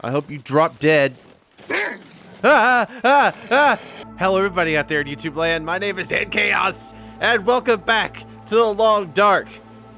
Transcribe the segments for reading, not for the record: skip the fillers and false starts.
I hope you drop dead. Hello everybody out there in YouTube land. My name is Dan Chaos, and welcome back to the Long Dark.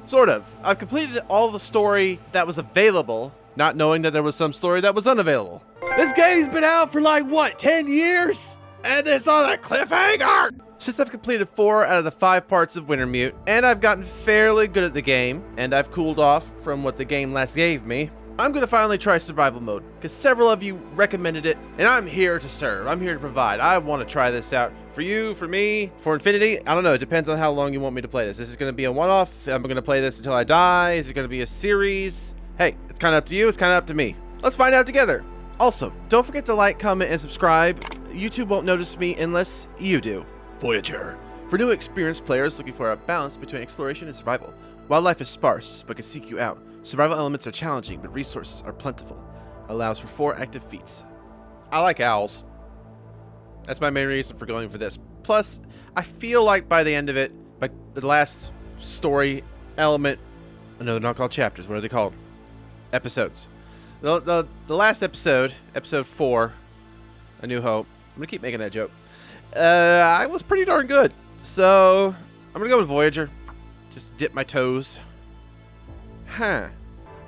Sort of. I've completed all the story that was available, not knowing that there was some story that was unavailable. This game's been out for like, what, 10 years? And it's on a cliffhanger! Since I've completed 4 out of the 5 parts of Wintermute, and I've gotten fairly good at the game, and I've cooled off from what the game last gave me, I'm gonna finally try survival mode, because several of you recommended it, and I'm here to serve. I'm here to provide. I want to try this out for you, for me, for infinity. I don't know. It depends on how long you want me to play this. This is gonna be a one-off. I'm gonna play this until I die. Is it gonna be a series? Hey, it's kind of up to you. It's kind of up to me. Let's find out together. Also, don't forget to like, comment, and subscribe. YouTube won't notice me unless you do. Voyageur. For new experienced players looking for a balance between exploration and survival. Wildlife is sparse, but can seek you out. Survival elements are challenging, but resources are plentiful. Allows for 4 active feats. I like owls. That's my main reason for going for this. Plus, I feel like by the end of it, by the last story element, no, they're not called chapters. What are they called? Episodes. The last episode, episode 4, A New Hope. I'm gonna keep making that joke. I was pretty darn good. So, I'm gonna go with Voyager. Just dip my toes. Huh.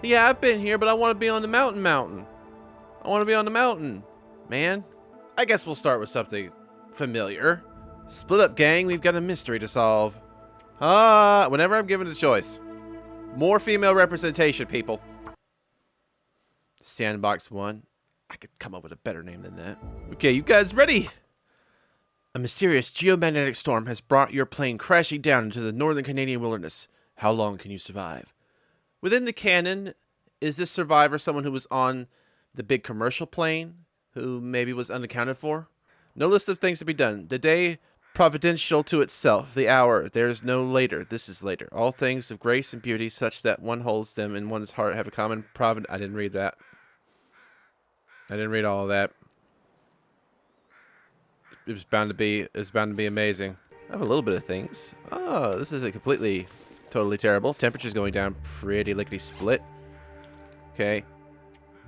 Yeah, I've been here, but I want to be on the mountain. I want to be on the mountain, man. I guess we'll start with something familiar. Split up, gang. We've got a mystery to solve. Whenever I'm given the choice. More female representation, people. Sandbox 1. I could come up with a better name than that. Okay, you guys ready? A mysterious geomagnetic storm has brought your plane crashing down into the northern Canadian wilderness. How long can you survive? Within the canon, is this survivor someone who was on the big commercial plane, who maybe was unaccounted for? No list of things to be done. The day providential to itself. The hour, there is no later. This is later. All things of grace and beauty, such that one holds them in one's heart, have a common providence. I didn't read that. I didn't read all of that. It's bound to be amazing. I have a little bit of things. Oh, this isn't completely, totally terrible. Temperature's going down pretty lickety split. Okay.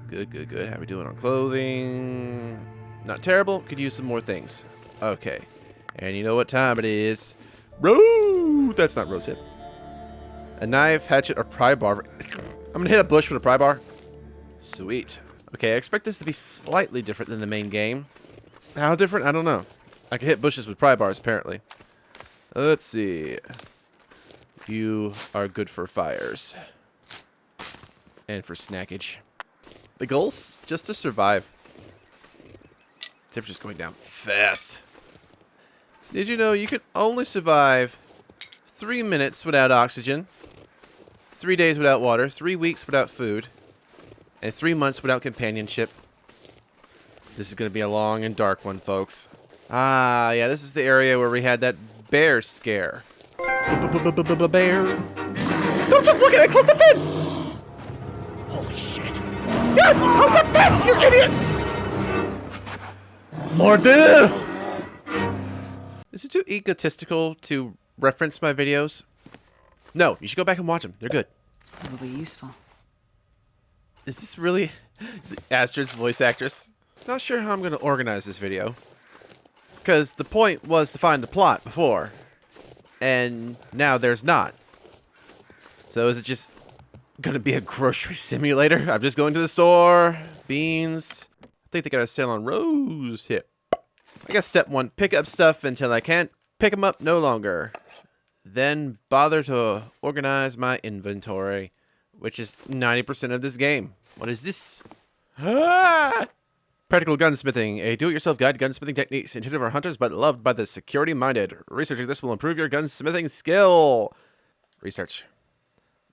Good, good, good. How are we doing on clothing? Not terrible. Could use some more things. Okay. And you know what time it is. That's not rose hip. A knife, hatchet, or pry bar. I'm gonna hit a bush with a pry bar. Sweet. Okay, I expect this to be slightly different than the main game. How different? I don't know. I can hit bushes with pry bars, apparently. Let's see. You are good for fires. And for snackage. The goal's just to survive. Temperature's going down fast. Did you know you can only survive 3 minutes without oxygen, 3 days without water, 3 weeks without food, and 3 months without companionship? This is going to be a long and dark one, folks. Ah, yeah, this is the area where we had that bear scare. Bear. Don't just look at it! Close the fence! Holy shit. Yes! Close the fence, you idiot! Mordieu! Is it too egotistical to reference my videos? No, you should go back and watch them. They're good. It will be useful. Is this really Astrid's voice actress? Not sure how I'm going to organize this video. Because the point was to find the plot before. And now there's not. So is it just going to be a grocery simulator? I'm just going to the store. Beans. I think they got a sale on rose hip. I guess step 1, pick up stuff until I can't pick them up no longer. Then bother to organize my inventory. Which is 90% of this game. What is this? Ah! Practical gunsmithing, a do-it-yourself guide to gunsmithing techniques intended for hunters but loved by the security-minded. Researching this will improve your gunsmithing skill. Research.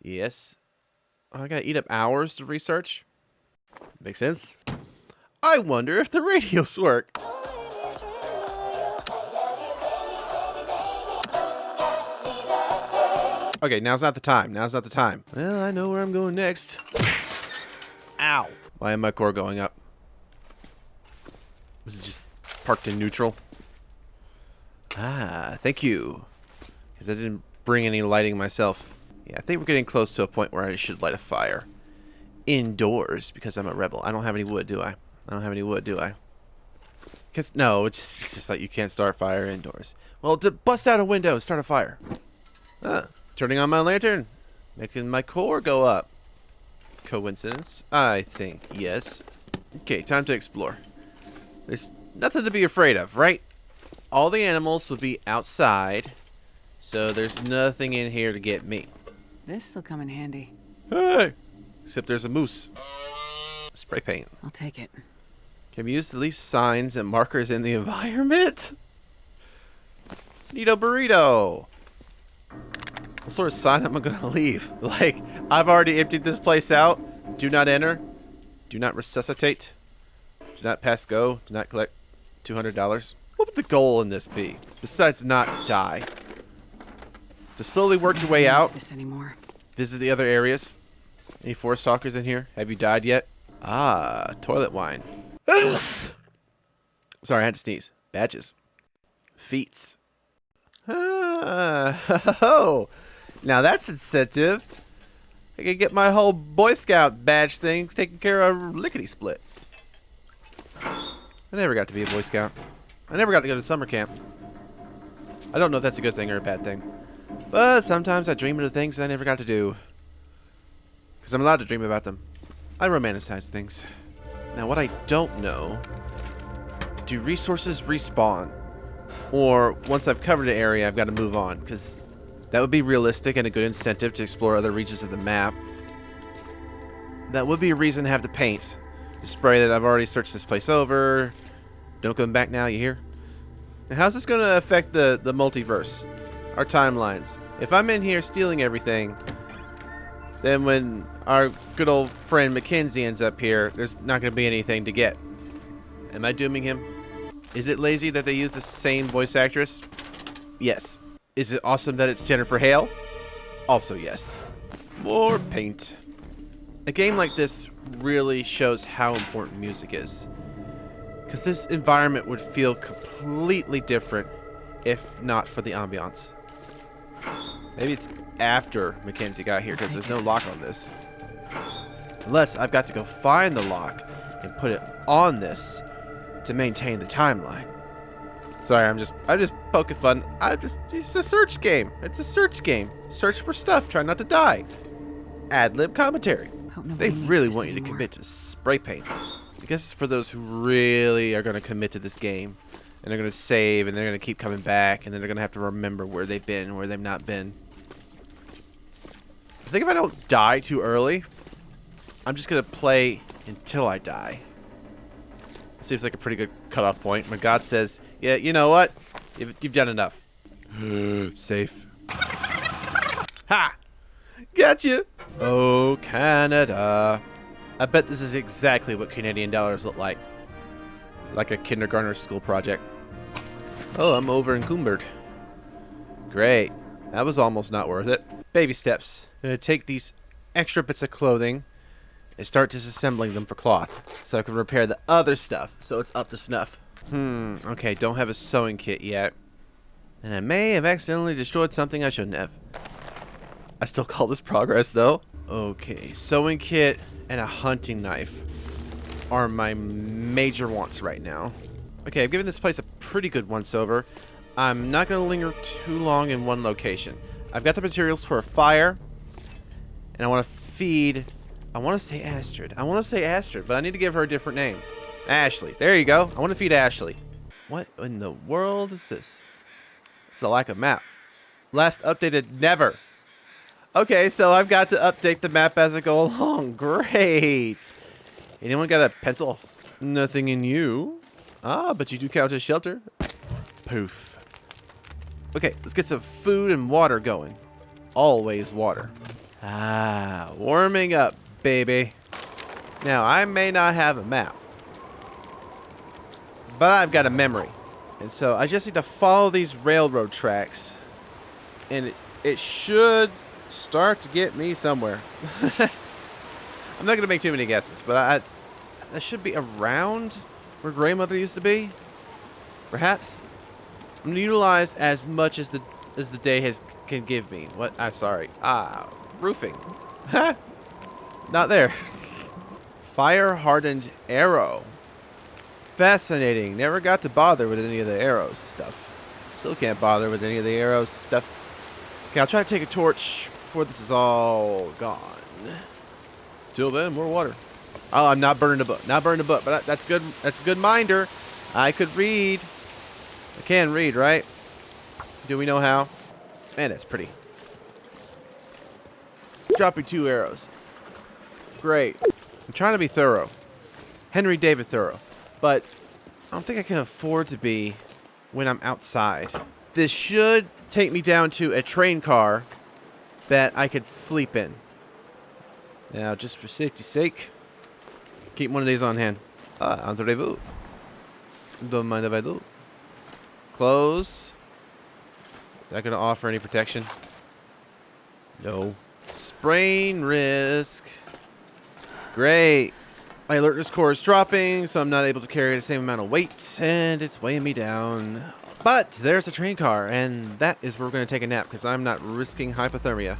Yes. Oh, I gotta eat up hours to research. Makes sense. I wonder if the radios work. Okay, now's not the time. Now's not the time. Well, I know where I'm going next. Ow. Why am my core going up? Was it just parked in neutral? Ah, thank you. Because I didn't bring any lighting myself. Yeah, I think we're getting close to a point where I should light a fire. indoors because I'm a rebel. I don't have any wood, do I? I don't have any wood, do I? Cause no, it's just like you can't start fire indoors. Well, to bust out a window, start a fire. Turning on my lantern, making my core go up. Coincidence? I think yes. Okay, time to explore. There's nothing to be afraid of, right? All the animals would be outside, so there's nothing in here to get me. This'll come in handy. Hey! Except there's a moose. Spray paint. I'll take it. Can be used to leave signs and markers in the environment? Neato burrito! What sort of sign am I gonna leave? Like, I've already emptied this place out. Do not enter. Do not resuscitate. Do not pass go. Do not collect $200. What would the goal in this be? Besides not die? To slowly work your way out. This anymore. Visit the other areas. Any forest stalkers in here? Have you died yet? Ah, toilet wine. Sorry, I had to sneeze. Badges. Feats. Oh, now that's incentive. I can get my whole Boy Scout badge thing taken care of lickety-split. I never got to be a Boy Scout. I never got to go to summer camp. I don't know if that's a good thing or a bad thing. But sometimes I dream of the things that I never got to do. Because I'm allowed to dream about them. I romanticize things. Now what I don't know, do resources respawn? Or once I've covered an area, I've got to move on? Because that would be realistic and a good incentive to explore other regions of the map. That would be a reason to have the paint. The spray that I've already searched this place over. Don't come back now, you hear? Now, how's this going to affect the multiverse? Our timelines. If I'm in here stealing everything, then when our good old friend Mackenzie ends up here, there's not going to be anything to get. Am I dooming him? Is it lazy that they use the same voice actress? Yes. Is it awesome that it's Jennifer Hale? Also yes. More paint. A game like this really shows how important music is. Because this environment would feel completely different if not for the ambiance. Maybe it's after Mackenzie got here because there's no lock on this. Unless I've got to go find the lock and put it on this to maintain the timeline. Sorry, I'm just poking fun. It's a search game. It's a search game. Search for stuff. Try not to die. Ad-lib commentary. They really want you to commit to spray paint. I guess it's for those who really are going to commit to this game. And they're going to save, and they're going to keep coming back, and then they're going to have to remember where they've been and where they've not been. I think if I don't die too early, I'm just going to play until I die. Seems like a pretty good cutoff point. When God says, yeah, you know what? You've done enough. Safe. Ha! Gotcha! Oh, Canada. I bet this is exactly what Canadian dollars look like. Like a kindergartner school project. Oh, I'm over encumbered. Great. That was almost not worth it. Baby steps. I'm gonna take these extra bits of clothing and start disassembling them for cloth, so I can repair the other stuff so it's up to snuff. Okay, don't have a sewing kit yet. And I may have accidentally destroyed something I shouldn't have. I still call this progress though. Okay, sewing kit and a hunting knife are my major wants right now. Okay, I've given this place a pretty good once over. I'm not going to linger too long in one location. I've got the materials for a fire, and I want to feed... I want to say Astrid. But I need to give her a different name. Ashley. There you go. I want to feed Ashley. What in the world is this? It's a lack of map. Last updated never. Okay, so I've got to update the map as I go along. Great. Anyone got a pencil? Nothing in you. Ah, but you do count as shelter. Poof. Okay, let's get some food and water going. Always water. Ah, warming up, baby. Now, I may not have a map, but I've got a memory. And so I just need to follow these railroad tracks, and it should start to get me somewhere. I'm not going to make too many guesses, but that should be around where grandmother used to be. Perhaps. I'm going to utilize as much as the day can give me. What? I'm sorry. Ah, roofing. Not there. Fire-hardened arrow. Fascinating. Never got to bother with any of the arrows stuff. Still can't bother with any of the arrows stuff. Okay, I'll try to take a torch before this is all gone. Till then, more water. Oh, I'm not burning the book. Not burning the book, but that's good. That's a good minder. I could read. I can read, right? Do we know how? Man, that's pretty. Dropping 2 arrows. Great. I'm trying to be thorough. Henry David thorough. But I don't think I can afford to be when I'm outside. This should take me down to a train car that I could sleep in. Now, just for safety's sake, keep one of these on hand. Entrez-vous. Don't mind if I do. Close. Is that going to offer any protection? No. Sprain risk. Great. My alertness score is dropping, so I'm not able to carry the same amount of weight, and it's weighing me down. But there's the train car, and that is where we're going to take a nap, because I'm not risking hypothermia.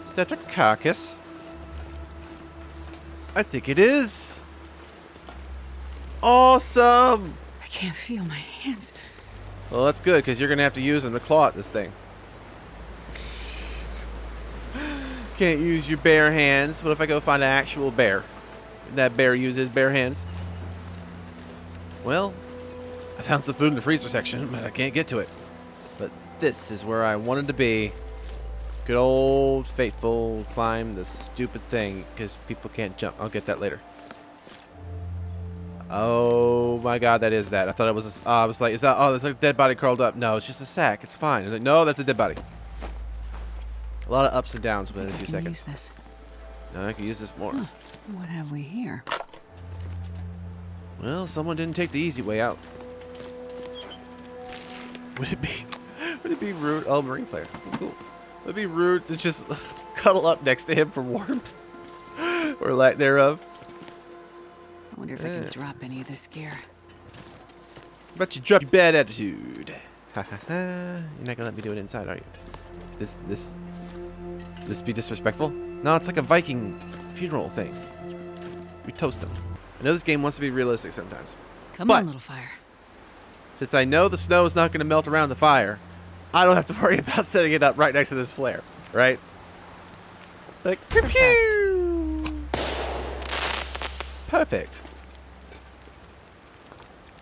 Is that a carcass? I think it is. Awesome. I can't feel my hands. Well, that's good, because you're going to have to use them to claw at this thing. Can't use your bare hands. What if I go find an actual bear? That bear uses bare hands. Well, I found some food in the freezer section, but I can't get to it. But this is where I wanted to be. Good old faithful climb the stupid thing, because people can't jump. I'll get that later. Oh my god, that is that. I thought it was, I was like, is that, oh, that's like a dead body curled up. No, it's just a sack. It's fine. I was like, no, that's a dead body. A lot of ups and downs within a few seconds. Use this. No, I can use this more. Huh. What have we here? Well, someone didn't take the easy way out. Would it be rude? Oh, marine flare. Cool. Would it be rude to just cuddle up next to him for warmth? Or lack thereof? I wonder if I can drop any of this gear. But you drop your bad attitude. Ha ha ha. You're not gonna let me do it inside, are you? This be disrespectful? No, it's like a Viking funeral thing. We toast them. I know this game wants to be realistic sometimes. Come on, little fire. Since I know the snow is not going to melt around the fire, I don't have to worry about setting it up right next to this flare, right? Like, pew pew! Perfect.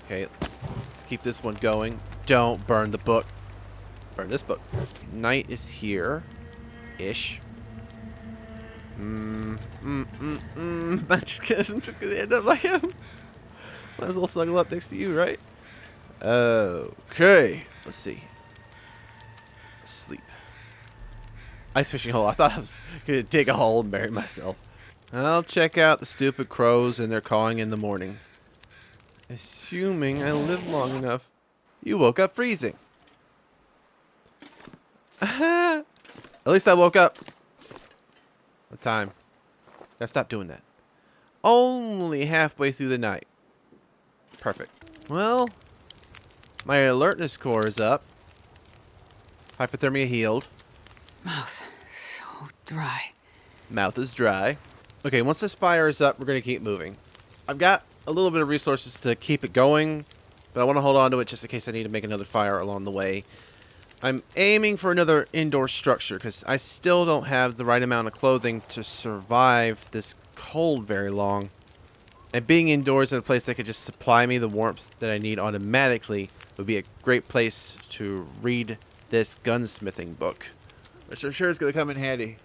Okay, let's keep this one going. Don't burn the book. Burn this book. Night is here. Ish. I'm just gonna end up like him. Might as well snuggle up next to you, right? Okay. Let's see. Sleep. Ice fishing hole. I thought I was gonna dig a hole and bury myself. I'll check out the stupid crows and their cawing in the morning. Assuming I live long enough. You woke up freezing. At least I woke up. The time. Gotta stop doing that. Only halfway through the night. Perfect. Well, my alertness score is up. Hypothermia healed. Mouth so dry. Mouth is dry. Okay, once this fire is up, we're going to keep moving. I've got a little bit of resources to keep it going, but I want to hold on to it just in case I need to make another fire along the way. I'm aiming for another indoor structure because I still don't have the right amount of clothing to survive this cold very long. And being indoors in a place that could just supply me the warmth that I need automatically would be a great place to read this gunsmithing book, which I'm sure is going to come in handy.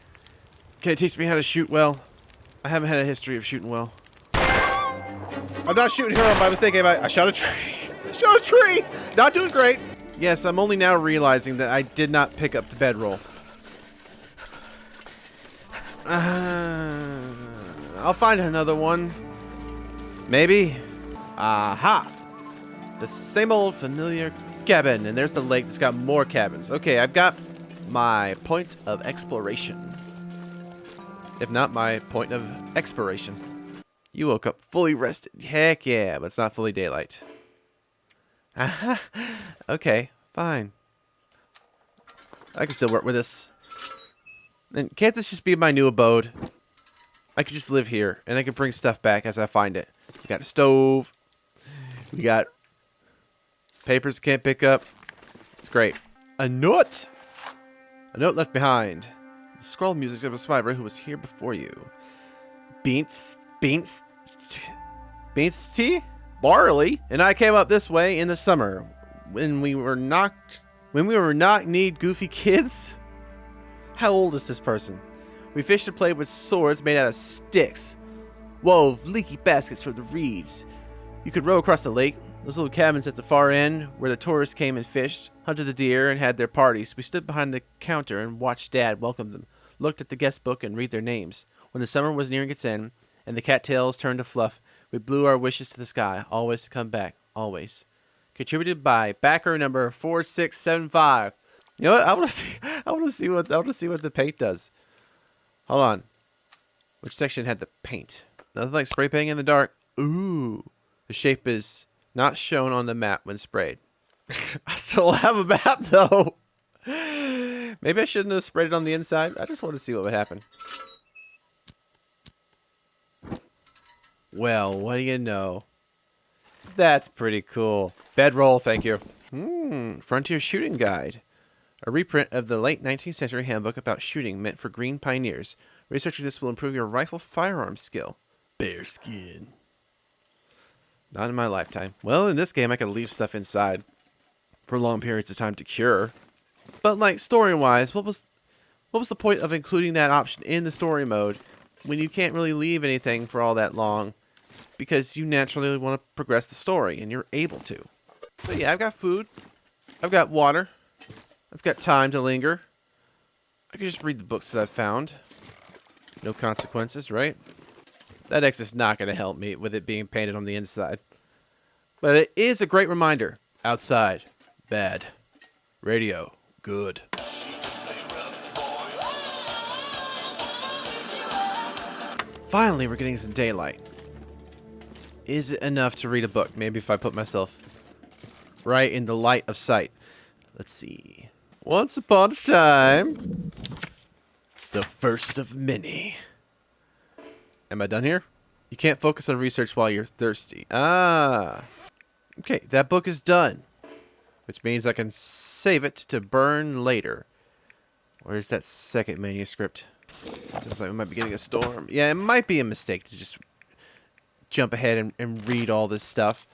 Can it teach me how to shoot well? I haven't had a history of shooting well. I'm not shooting her by mistake. I shot a tree. I shot a tree! Not doing great. Yes, I'm only now realizing that I did not pick up the bedroll. I'll find another one. Maybe. Aha! The same old familiar cabin. And there's the lake that's got more cabins. Okay, I've got my point of exploration. If not, my point of expiration. You woke up fully rested. Heck yeah, but it's not fully daylight. Aha. Okay, fine. I can still work with this. And can't this just be my new abode? I could just live here, and I could bring stuff back as I find it. We got a stove. We got papers can't pick up. It's great. A note! A note left behind. The scroll music of a survivor who was here before you. Beans tea? Barley? And I came up this way in the summer when we were not need goofy kids. How old is this person? We fished and played with swords made out of sticks. Wove leaky baskets for the reeds. You could row across the lake. Those little cabins at the far end where the tourists came and fished, hunted the deer, and had their parties. We stood behind the counter and watched Dad welcome them, looked at the guest book and read their names. When the summer was nearing its end and the cattails turned to fluff, we blew our wishes to the sky, always to come back, always. Contributed by backer number 4675. You know what? I want to see what the paint does. Hold on. Which section had the paint? Nothing like spray painting in the dark. Ooh. The shape is not shown on the map when sprayed. I still have a map though. Maybe I shouldn't have sprayed it on the inside. I just want to see what would happen. Well, what do you know? That's pretty cool. Bedroll, thank you. Frontier Shooting Guide. A reprint of the late 19th century handbook about shooting meant for green pioneers. Researching this will improve your rifle firearm skill. Bearskin. Not in my lifetime. Well, in this game, I could leave stuff inside for long periods of time to cure. But, like, story-wise, what was the point of including that option in the story mode when you can't really leave anything for all that long because you naturally want to progress the story, and you're able to. But yeah, I've got food. I've got water. I've got time to linger. I can just read the books that I've found. No consequences, right? That X is not going to help me with it being painted on the inside. But it is a great reminder. Outside, bad. Radio, good. Finally, we're getting some daylight. Is it enough to read a book? Maybe if I put myself right in the light of sight. Let's see. Once upon a time, the first of many. Am I done here? You can't focus on research while you're thirsty. Ah. Okay, that book is done. Which means I can save it to burn later. Where's that second manuscript? Sounds like we might be getting a storm. Yeah, it might be a mistake to just jump ahead and read all this stuff.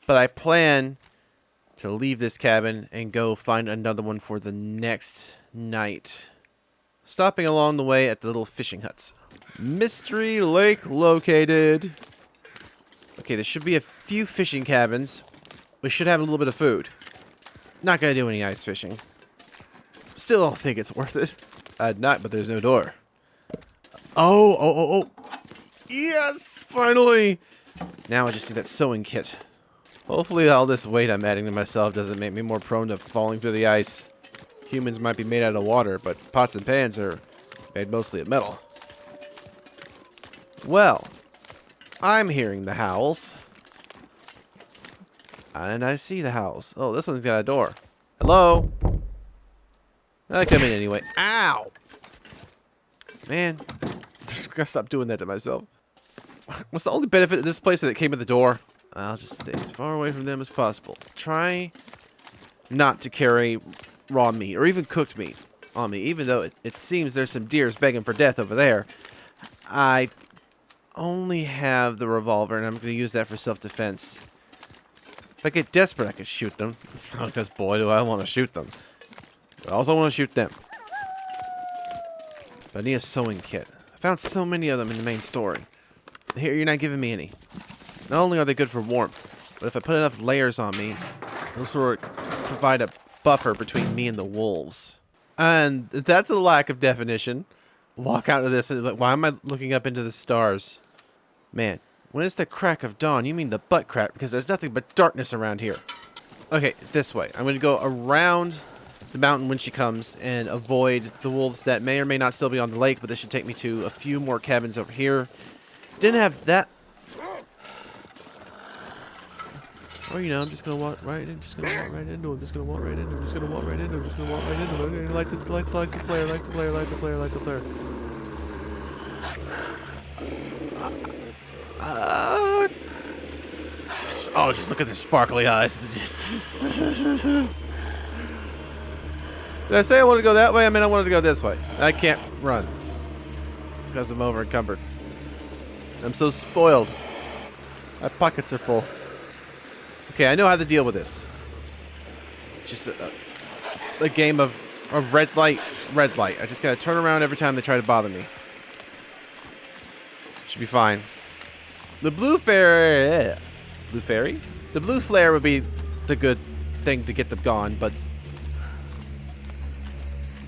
But I plan to leave this cabin and go find another one for the next night. Stopping along the way at the little fishing huts. Mystery Lake located. Okay, there should be a few fishing cabins. We should have a little bit of food. Not gonna do any ice fishing. Still don't think it's worth it. I'd not, but there's no door. Oh. Yes, finally. Now I just need that sewing kit. Hopefully all this weight I'm adding to myself doesn't make me more prone to falling through the ice. Humans might be made out of water, but pots and pans are made mostly of metal. Well, I'm hearing the howls. And I see the howls. Oh, this one's got a door. Hello? I come in anyway. Ow! Man, I'm just gonna stop doing that to myself. What's the only benefit of this place that it came with the door? I'll just stay as far away from them as possible. Try not to carry raw meat or even cooked meat on me, even though it seems there's some deers begging for death over there. I only have the revolver, and I'm going to use that for self-defense. If I get desperate, I can shoot them. Because, boy, do I want to shoot them. But I also want to shoot them. But I need a sewing kit. I found so many of them in the main story. Here, you're not giving me any. Not only are they good for warmth, but if I put enough layers on me, those will provide a buffer between me and the wolves. And that's a lack of definition. Walk out of this and like, why am I looking up into the stars? Man, when it's the crack of dawn, you mean the butt crack, because there's nothing but darkness around here. Okay, this way. I'm going to go around the mountain when she comes and avoid the wolves that may or may not still be on the lake, but this should take me to a few more cabins over here. Didn't have that. Or, you know, I'm just going to walk right in. Just going to walk right into him. Just going to walk right into him. Just going to walk right into him. Just going to walk right into him. Okay, light the flare, light the flare, light the flare, light the flare. Oh, just look at the sparkly eyes. Did I say I wanted to go that way? I mean, I wanted to go this way. I can't run because I'm over encumbered. I'm so spoiled. My pockets are full. Okay, I know how to deal with this. It's just a game of red light, red light. I just gotta turn around every time they try to bother me. Should be fine. The blue fairy... Blue fairy? The blue flare would be the good thing to get them gone, but...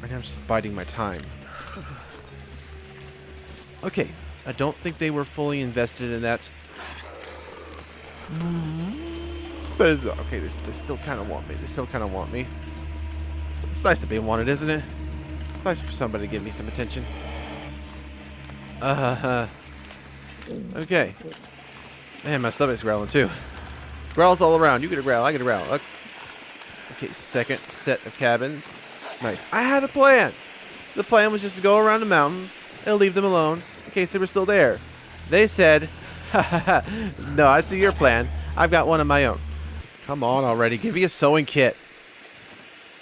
right now I'm just biding my time. Okay, I don't think they were fully invested in that. But, okay, they still kind of want me. They still kind of want me. It's nice to be wanted, isn't it? It's nice for somebody to give me some attention. Okay. Man, my stomach's growling too. Growls all around. You get a growl, I get a growl. Okay, second set of cabins. Nice. I had a plan. The plan was just to go around the mountain and leave them alone in case they were still there. They said, no, I see your plan. I've got one of my own. Come on already. Give me a sewing kit.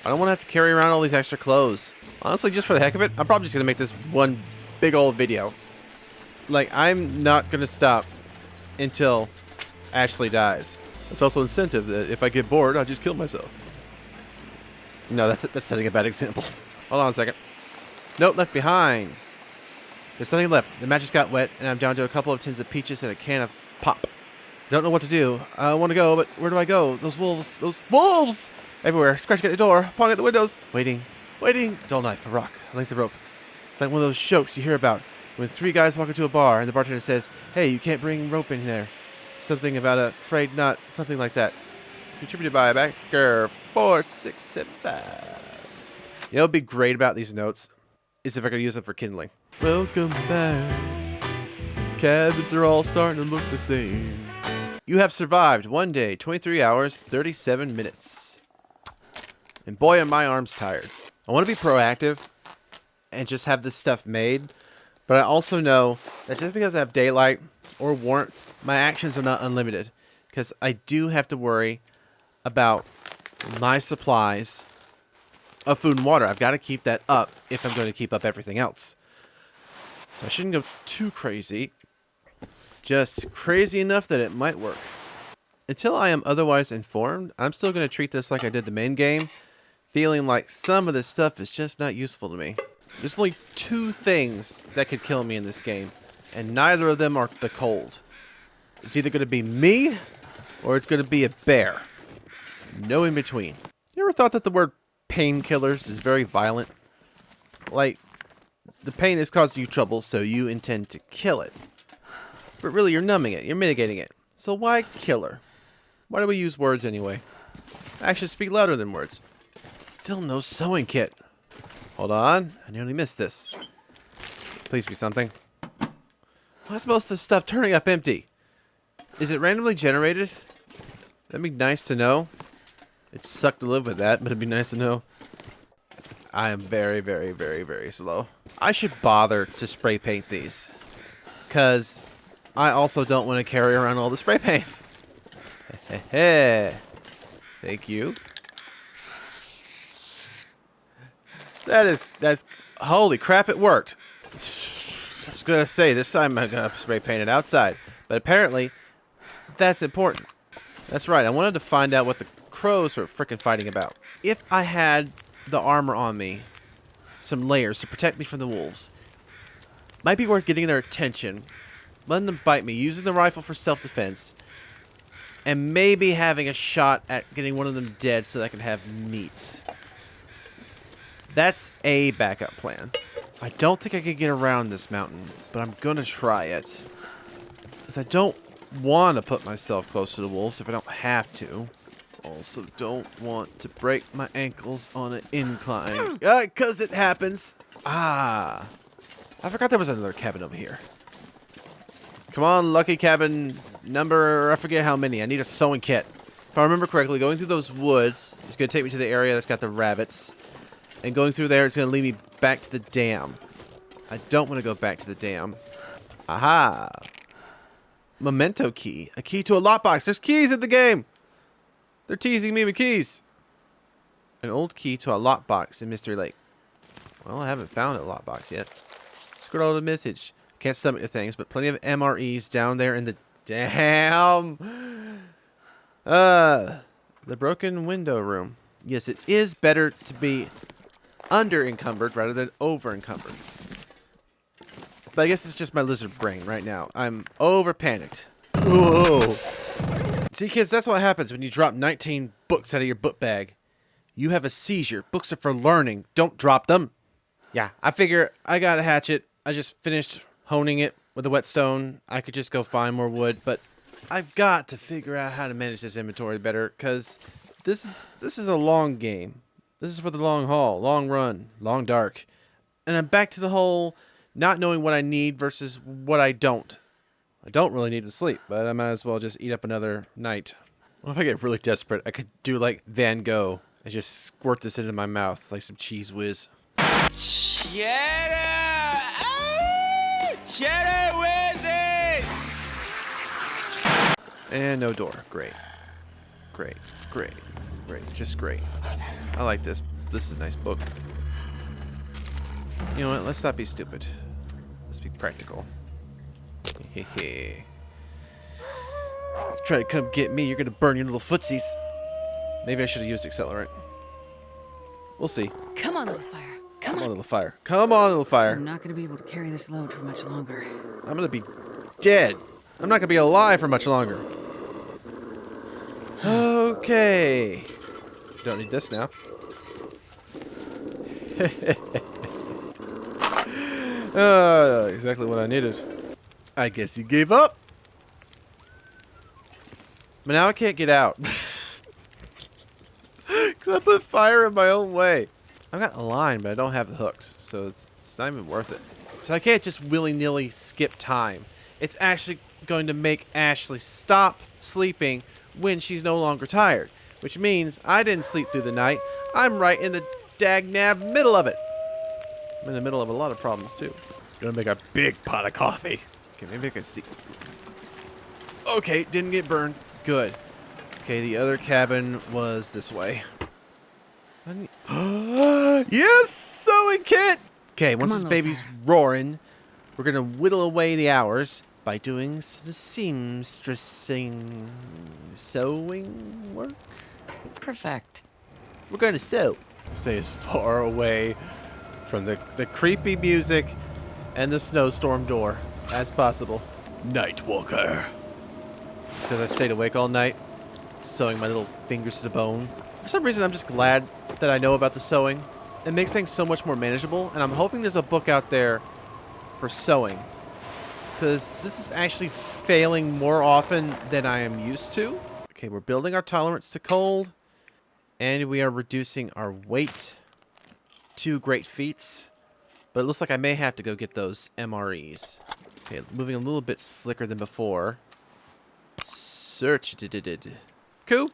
I don't want to have to carry around all these extra clothes. Honestly, just for the heck of it, I'm probably just going to make this one big old video. Like, I'm not going to stop until Ashley dies. It's also incentive that if I get bored, I'll just kill myself. No, that's setting a bad example. Hold on a second. Nope, left behind. There's nothing left. The match just got wet, and I'm down to a couple of tins of peaches and a can of pop. I don't know what to do. I want to go, but where do I go? Those wolves! Everywhere, scratching at the door, pawing at the windows. Waiting. A dull knife, a rock, a length of rope. It's like one of those jokes you hear about when three guys walk into a bar and the bartender says, hey, you can't bring rope in there. Something about a frayed nut, something like that. Contributed by backer 4675. You know what would be great about these notes is if I could use them for kindling. Welcome back. Cabins are all starting to look the same. You have survived 1 day, 23 hours, 37 minutes. And boy, are my arms tired. I want to be proactive and just have this stuff made. But I also know that just because I have daylight or warmth, my actions are not unlimited. Because I do have to worry about my supplies of food and water. I've got to keep that up if I'm going to keep up everything else. So I shouldn't go too crazy. Just crazy enough that it might work. Until I am otherwise informed, I'm still going to treat this like I did the main game, feeling like some of this stuff is just not useful to me. There's only two things that could kill me in this game, and neither of them are the cold. It's either going to be me, or it's going to be a bear. No in between. You ever thought that the word painkillers is very violent? Like, the pain is causing you trouble, so you intend to kill it. But really, you're numbing it. You're mitigating it. So why killer? Why do we use words anyway? Actions speak louder than words. Still no sewing kit. Hold on. I nearly missed this. Please be something. Why's most of this stuff turning up empty? Is it randomly generated? That'd be nice to know. It'd suck to live with that, but it'd be nice to know. I am very, very, very, very slow. I should bother to spray paint these. Because I also don't want to carry around all the spray paint. Thank you. That's, holy crap, it worked. I was going to say, this time I'm going to spray paint it outside. But apparently, that's important. That's right, I wanted to find out what the crows were frickin' fighting about. If I had the armor on me, some layers to protect me from the wolves, might be worth getting their attention, letting them bite me, using the rifle for self-defense, and maybe having a shot at getting one of them dead so that I can have meats. That's a backup plan. I don't think I can get around this mountain, but I'm gonna try it. Because I don't want to put myself close to the wolves if I don't have to. Also don't want to break my ankles on an incline. Because it happens. I forgot there was another cabin over here. Come on, lucky cabin number, I forget how many. I need a sewing kit. If I remember correctly, going through those woods is going to take me to the area that's got the rabbits. And going through there is going to lead me back to the dam. I don't want to go back to the dam. Aha! memento key. A key to a lockbox. There's keys in the game. They're teasing me with keys. An old key to a lockbox in Mystery Lake. Well, I haven't found a lockbox yet. Scroll to message. Can't stomach the things, but plenty of MREs down there in the... Damn! The broken window room. Yes, it is better to be under-encumbered rather than over-encumbered. But I guess it's just my lizard brain right now. I'm over-panicked. Whoa! See, kids, that's what happens when you drop 19 books out of your book bag. You have a seizure. Books are for learning. Don't drop them. Yeah, I figure I got a hatchet. I just finished honing it with a whetstone. I could just go find more wood, but I've got to figure out how to manage this inventory better, because this is a long game. This is for the long haul, long run, long dark. And I'm back to the whole not knowing what I need versus what I don't. I don't really need to sleep, but I might as well just eat up another night. Well, if I get really desperate, I could do like Van Gogh and just squirt this into my mouth like some cheese whiz. Cheddar! Ah! Cheddar whizzes! And no door. Great. Great. Great. Great. Just great. I like this. This is a nice book. You know what? Let's not be stupid. Let's be practical. Hehe. Try to come get me, you're gonna burn your little footsies. Maybe I should have used accelerant. We'll see. Come on, little fire. Come on, little fire. Come on, little fire. I'm not going to be able to carry this load for much longer. I'm gonna be dead. I'm not gonna be alive for much longer. Okay. Don't need this now. Exactly what I needed. I guess he gave up. But now I can't get out. Because I put fire in my own way. I've got a line, but I don't have the hooks. So it's not even worth it. So I can't just willy-nilly skip time. It's actually going to make Ashley stop sleeping when she's no longer tired. Which means I didn't sleep through the night. I'm right in the dag-nab middle of it. I'm in the middle of a lot of problems, too. Gonna make a big pot of coffee. Okay, maybe I can see. Okay, didn't get burned. Good. Okay, the other cabin was this way. Yes, sewing kit! Okay, once this baby's roaring, we're gonna whittle away the hours by doing some seamstressing, sewing work. Perfect. We're gonna sew. Stay as far away from the creepy music and the snowstorm door as possible. Nightwalker. It's because I stayed awake all night, sewing my little fingers to the bone. For some reason, I'm just glad that I know about the sewing. It makes things so much more manageable, and I'm hoping there's a book out there for sewing, because this is actually failing more often than I am used to. Okay, we're building our tolerance to cold, and we are reducing our weight. 2 great feats, but it looks like I may have to go get those MREs. Okay, moving a little bit slicker than before. Search. Cool.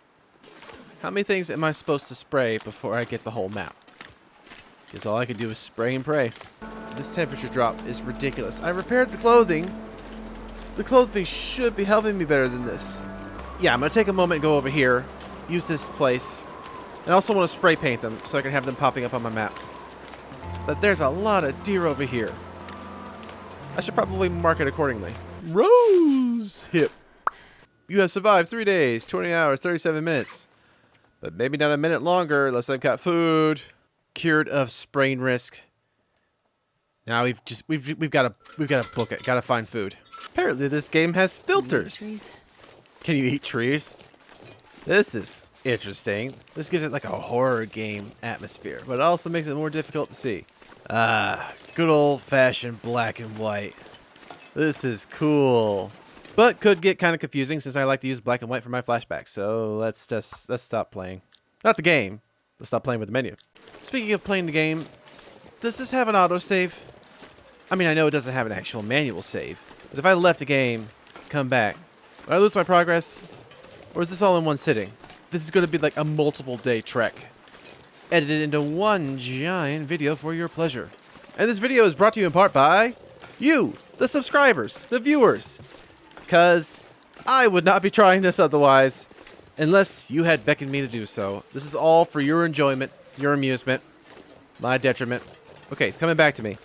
How many things am I supposed to spray before I get the whole map? Because all I can do is spray and pray. This temperature drop is ridiculous. I repaired the clothing. The clothing should be helping me better than this. Yeah, I'm going to take a moment and go over here. Use this place. And I also want to spray paint them so I can have them popping up on my map. But there's a lot of deer over here. I should probably mark it accordingly. Rose hip. You have survived 3 days, 20 hours, 37 minutes. But maybe not a minute longer unless I've got food. Cured of sprain risk. Now we've got to book it. Got to find food. Apparently this game has filters. Can you eat trees? This is interesting. This gives it like a horror game atmosphere, but it also makes it more difficult to see. Good old-fashioned black and white. This is cool. But could get kind of confusing since I like to use black and white for my flashbacks. So let's stop playing. Not the game. Let's stop playing with the menu. Speaking of playing the game, does this have an autosave? I mean, I know it doesn't have an actual manual save, but if I left the game, come back, would I lose my progress? Or is this all in one sitting? This is going to be like a multiple day trek, edited into one giant video for your pleasure. And this video is brought to you in part by you, the subscribers, the viewers. because I would not be trying this otherwise, unless you had beckoned me to do so. This is all for your enjoyment, your amusement, my detriment. Okay, it's coming back to me.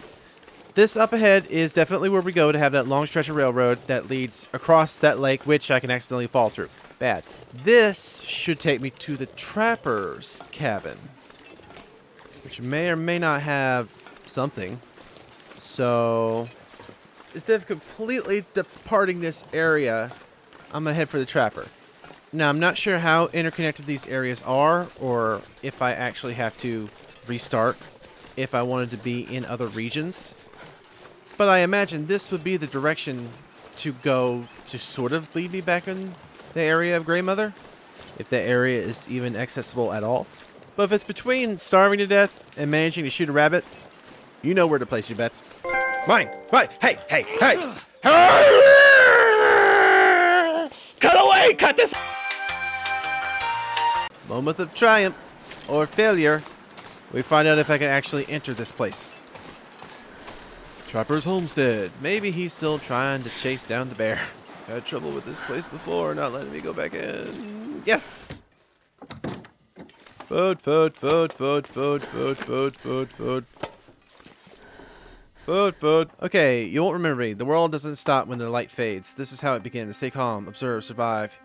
This up ahead is definitely where we go to have that long stretch of railroad that leads across that lake, which I can accidentally fall through. Bad. This should take me to the trapper's cabin, which may or may not have something. So, instead of completely departing this area, I'm going to head for the trapper. Now, I'm not sure how interconnected these areas are, or if I actually have to restart if I wanted to be in other regions. But I imagine this would be the direction to go to sort of lead me back in the area of Grey Mother, if the area is even accessible at all. But if it's between starving to death and managing to shoot a rabbit, you know where to place your bets. Mine! Right! Hey! Hey! Hey! Cut away! Cut this! Moment of triumph or failure. We find out if I can actually enter this place. Trapper's homestead. Maybe he's still trying to chase down the bear. Had trouble with this place before, not letting me go back in. Yes! Food, food, food, food, food, food, food, food, food. Food, food. Okay, you won't remember me. The world doesn't stop when the light fades. This is how it begins. Stay calm, observe, survive.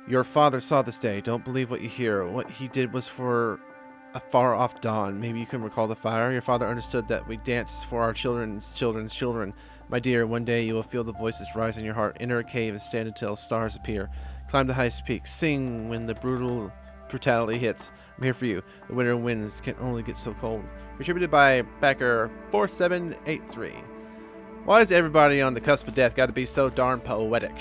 Your father saw this day. Don't believe what you hear. What he did was for a far-off dawn. Maybe you can recall the fire. Your father understood that we dance for our children's children's children. My dear, one day you will feel the voices rise in your heart. Enter a cave and stand until stars appear. Climb the highest peak. Sing when the brutality hits. I'm here for you. The winter winds can only get so cold. Contributed by backer 4783. Why is everybody on the cusp of death got to be so darn poetic?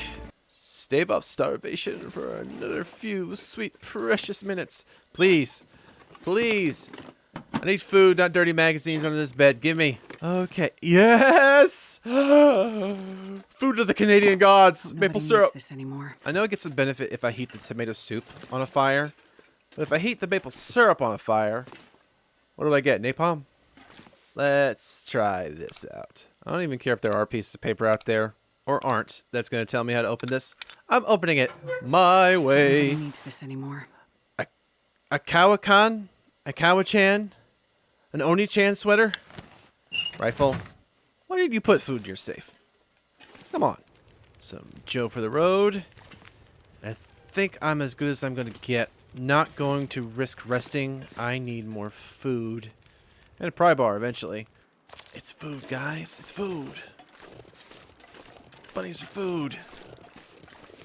Stave off starvation for another few sweet precious minutes. Please. Please. I need food, not dirty magazines under this bed. Give me. Okay. Yes! Food of the Canadian gods. Maple syrup. This anymore. I know it gets a benefit if I heat the tomato soup on a fire. But if I heat the maple syrup on a fire, what do I get? Napalm? Let's try this out. I don't even care if there are pieces of paper out there. Or aren't. That's going to tell me how to open this. I'm opening it my way. Nobody needs this anymore. A Kawakan? A Kawachan? An Oni-chan sweater? Rifle. Why did you put food in your safe? Come on. Some Joe for the road. I think I'm as good as I'm going to get. Not going to risk resting. I need more food. And a pry bar eventually. It's food, guys. It's food. Bunnies are food.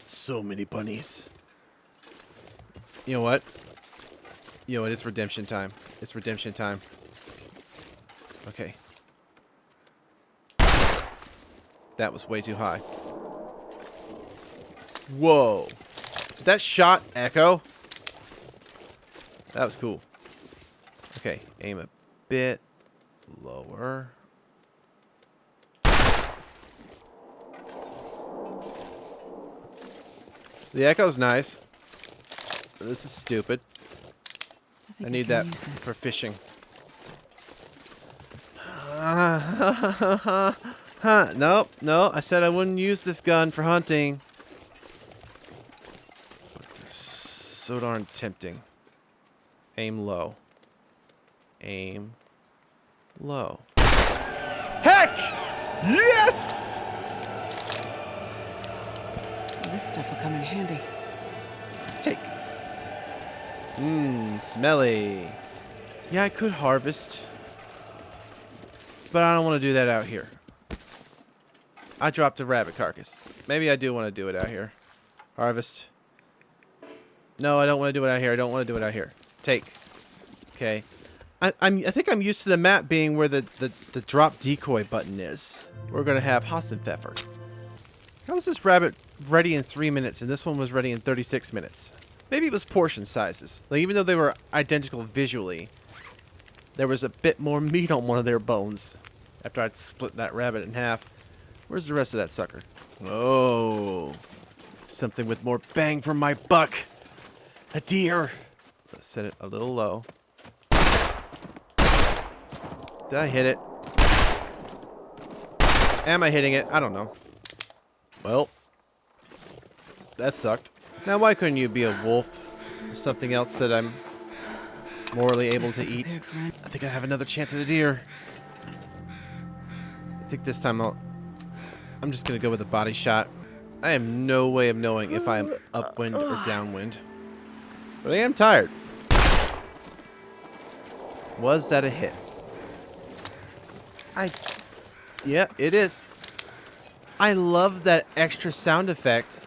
So many bunnies. You know what? You know what? It's redemption time. It's redemption time. Okay. That was way too high. Whoa. Did that shot echo? That was cool. Okay, aim a bit lower. The echo's nice. This is stupid. I need that for fishing. Nope, no. I said I wouldn't use this gun for hunting. But they're so darn tempting. Aim low. Aim low. Heck! Yes! This stuff will come in handy. Take. Smelly. Yeah, I could harvest. But I don't want to do that out here. I dropped a rabbit carcass. Maybe I do want to do it out here. Harvest. No, I don't want to do it out here. I don't want to do it out here. Take. Okay. I think I'm used to the map being where the drop decoy button is. We're going to have Hassenpfeffer. How was this rabbit ready in 3 minutes and this one was ready in 36 minutes? Maybe it was portion sizes. Like, even though they were identical visually, there was a bit more meat on one of their bones after I'd split that rabbit in half. Where's the rest of that sucker? Oh, something with more bang for my buck. A deer. Let's set it a little low. Did I hit it? Am I hitting it? I don't know. Well, that sucked. Now, why couldn't you be a wolf? Or something else that I'm morally able to eat. I think I have another chance at a deer. I think this time I'm just gonna go with a body shot. I have no way of knowing if I'm upwind or downwind. But I am tired. Was that a hit? Yeah, it is. I love that extra sound effect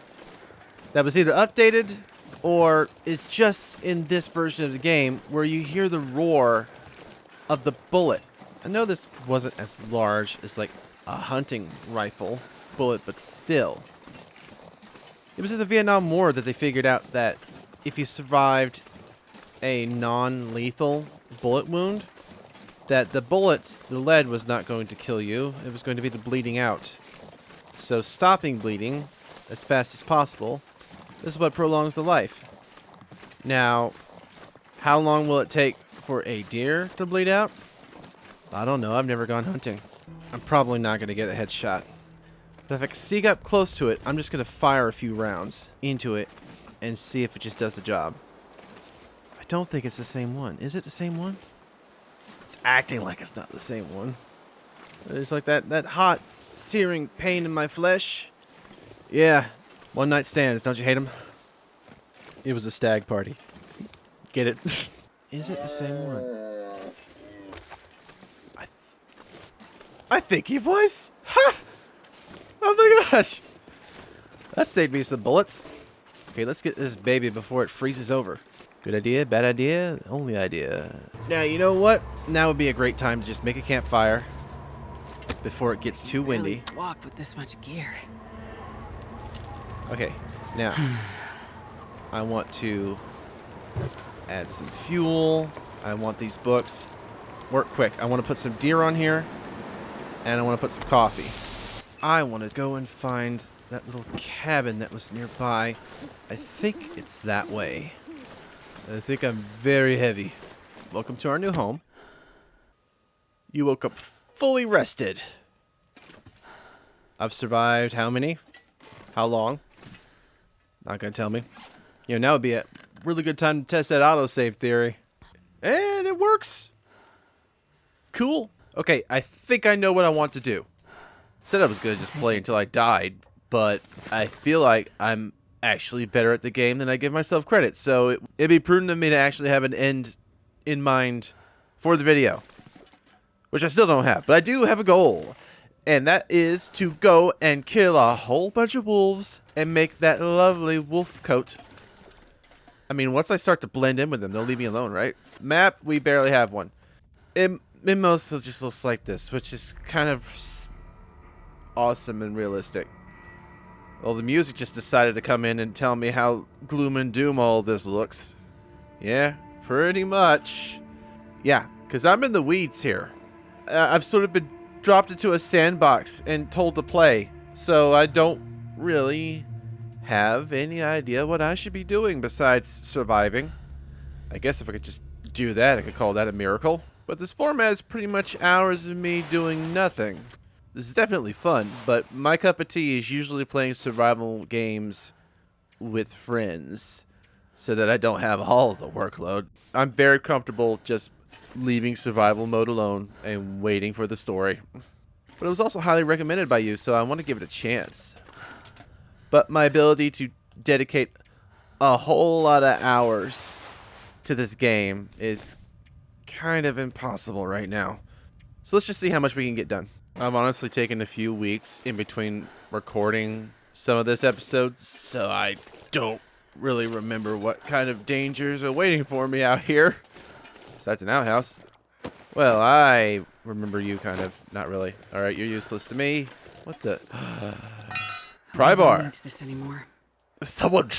that was either updated or is just in this version of the game where you hear the roar of the bullet. I know this wasn't as large as like a hunting rifle bullet, but still. It was in the Vietnam War that they figured out that if you survived a non-lethal bullet wound, that the bullets, the lead was not going to kill you. It was going to be the bleeding out. So stopping bleeding as fast as possible is what prolongs the life. Now, how long will it take for a deer to bleed out? I don't know. I've never gone hunting. I'm probably not going to get a headshot. But if I can sneak up close to it, I'm just going to fire a few rounds into it and see if it just does the job. I don't think it's the same one. Is it the same one? It's acting like it's not the same one. It's like that hot, searing pain in my flesh. Yeah, one night stands. Don't you hate them? It was a stag party. Get it? Is it the same one? I think it was. Ha! Oh my gosh. That saved me some bullets. Okay, let's get this baby before it freezes over. Good idea, bad idea, only idea. Now, you know what? Now would be a great time to just make a campfire before it gets too windy. Really walk with this much gear. Okay, now I want to add some fuel. I want these books. Work quick. I want to put some deer on here, and I want to put some coffee. I want to go and find that little cabin that was nearby. I think it's that way. I think I'm very heavy. Welcome to our new home. You woke up fully rested. I've survived how many? How long? Not gonna tell me. You know, now would be a really good time to test that autosave theory. And it works. Cool. Okay, I think I know what I want to do. Said I was gonna just play until I died, but I feel like I'm actually better at the game than I give myself credit. So it'd be prudent of me to actually have an end in mind for the video, which I still don't have, but I do have a goal. And that is to go and kill a whole bunch of wolves and make that lovely wolf coat. I mean, once I start to blend in with them, they'll leave me alone, right? Map, we barely have one. It mostly just looks like this, which is kind of awesome and realistic. Well, the music just decided to come in and tell me how gloom and doom all this looks. Yeah, pretty much. Yeah, because I'm in the weeds here. I've sort of been dropped into a sandbox and told to play, so I don't really have any idea what I should be doing besides surviving. I guess if I could just do that, I could call that a miracle. But this format is pretty much hours of me doing nothing. This is definitely fun, but my cup of tea is usually playing survival games with friends so that I don't have all the workload. I'm very comfortable just leaving survival mode alone and waiting for the story. But it was also highly recommended by you, so I want to give it a chance. But my ability to dedicate a whole lot of hours to this game is kind of impossible right now. So let's just see how much we can get done. I've honestly taken a few weeks in between recording some of this episode, so I don't really remember what kind of dangers are waiting for me out here. Besides an outhouse. Well, I remember you kind of. Not really. Alright, you're useless to me. What the? Pry bar. I don't need this anymore. Someone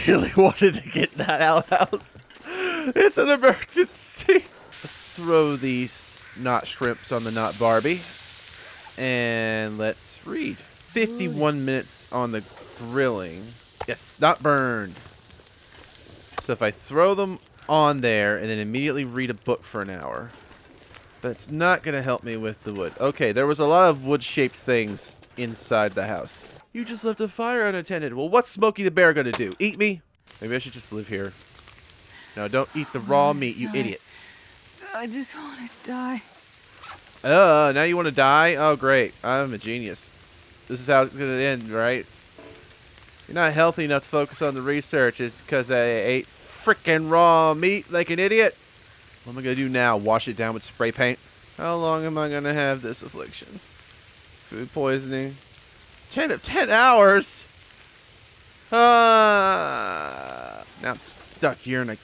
really wanted to get that outhouse. It's an emergency. Let's throw these not shrimps on the not Barbie. And let's read. 51 minutes on the grilling. Yes, not burned. So if I throw them on there and then immediately read a book for an hour, that's not going to help me with the wood. Okay, there was a lot of wood-shaped things inside the house. You just left a fire unattended. Well, what's Smokey the Bear gonna do? Eat me? Maybe I should just live here. No, don't eat the raw meat, you idiot. I just want to die. Now you want to die? Oh, great. I'm a genius. This is how it's gonna end, right? You're not healthy enough to focus on the research. It's because I ate frickin' raw meat like an idiot. What am I gonna do now? Wash it down with spray paint? How long am I gonna have this affliction? Food poisoning. 10 hours? Now I'm stuck here and I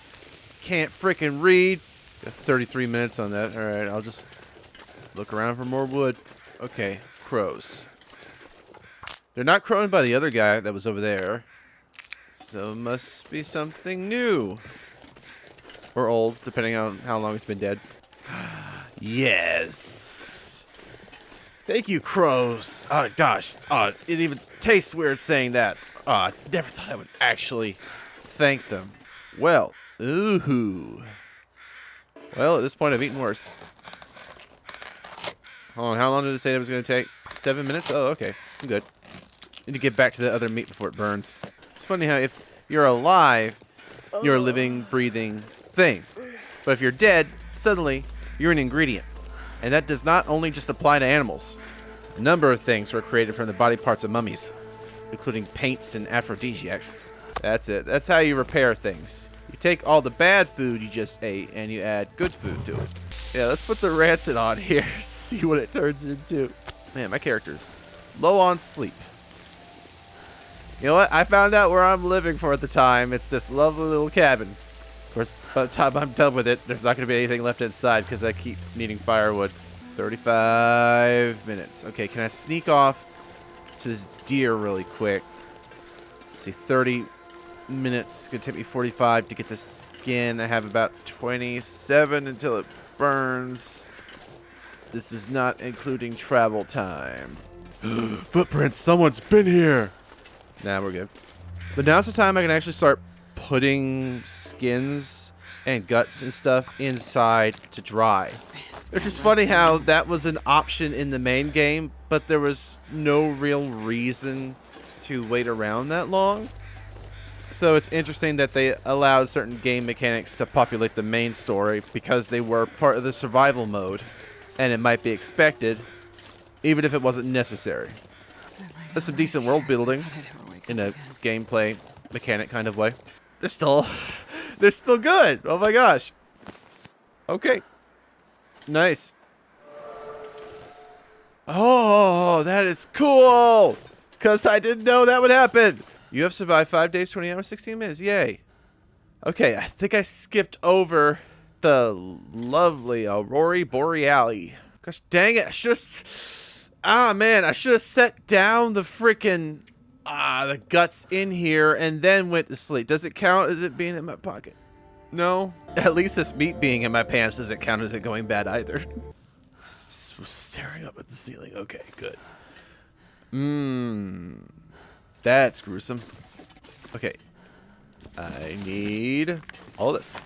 can't frickin' read. Got 33 minutes on that. Alright, I'll just look around for more wood. Okay, crows. They're not crowing by the other guy that was over there. So it must be something new. Or old, depending on how long it's been dead. Yes. Thank you, crows. Oh, gosh. Oh, it even tastes weird saying that. Oh, I never thought I would actually thank them. Well, ooh. Well, at this point, I've eaten worse. Hold on, how long did it say it was going to take? 7 minutes? Oh, okay. I'm good. Need to get back to the other meat before it burns. It's funny how if you're alive, you're a living, breathing thing. But if you're dead, suddenly you're an ingredient. And that does not only just apply to animals. A number of things were created from the body parts of mummies, including paints and aphrodisiacs. That's it. That's how you repair things. You take all the bad food you just ate and you add good food to it. Yeah, let's put the rancid on here, see what it turns into. Man, my character's low on sleep. You know what? I found out where I'm living for at the time. It's this lovely little cabin. Of course, by the time I'm done with it, there's not going to be anything left inside because I keep needing firewood. 35 minutes. Okay, can I sneak off to this deer really quick? Let's see, 30 minutes. It's going to take me 45 to get the skin. I have about 27 until it burns. This is not including travel time. Footprints. Someone's been here. Nah, we're good. But now's the time I can actually start putting skins and guts and stuff inside to dry. It's just funny how that was an option in the main game, but there was no real reason to wait around that long. So it's interesting that they allowed certain game mechanics to populate the main story because they were part of the survival mode, and it might be expected, even if it wasn't necessary. That's some decent world building in a gameplay mechanic kind of way. They're still good. Oh my gosh. Okay. Nice. Oh, that is cool. Because I didn't know that would happen. You have survived 5 days, 20 hours, 16 minutes. Yay. Okay, I think I skipped over the lovely Aurora Borealis. Gosh dang it. I should have... Ah, man. I should have set down the freaking... the guts in here and then went to sleep. Does it count as it being in my pocket? No. At least this meat being in my pants doesn't count as it going bad either. Staring up at the ceiling. Okay, good. That's gruesome. Okay. I need all this.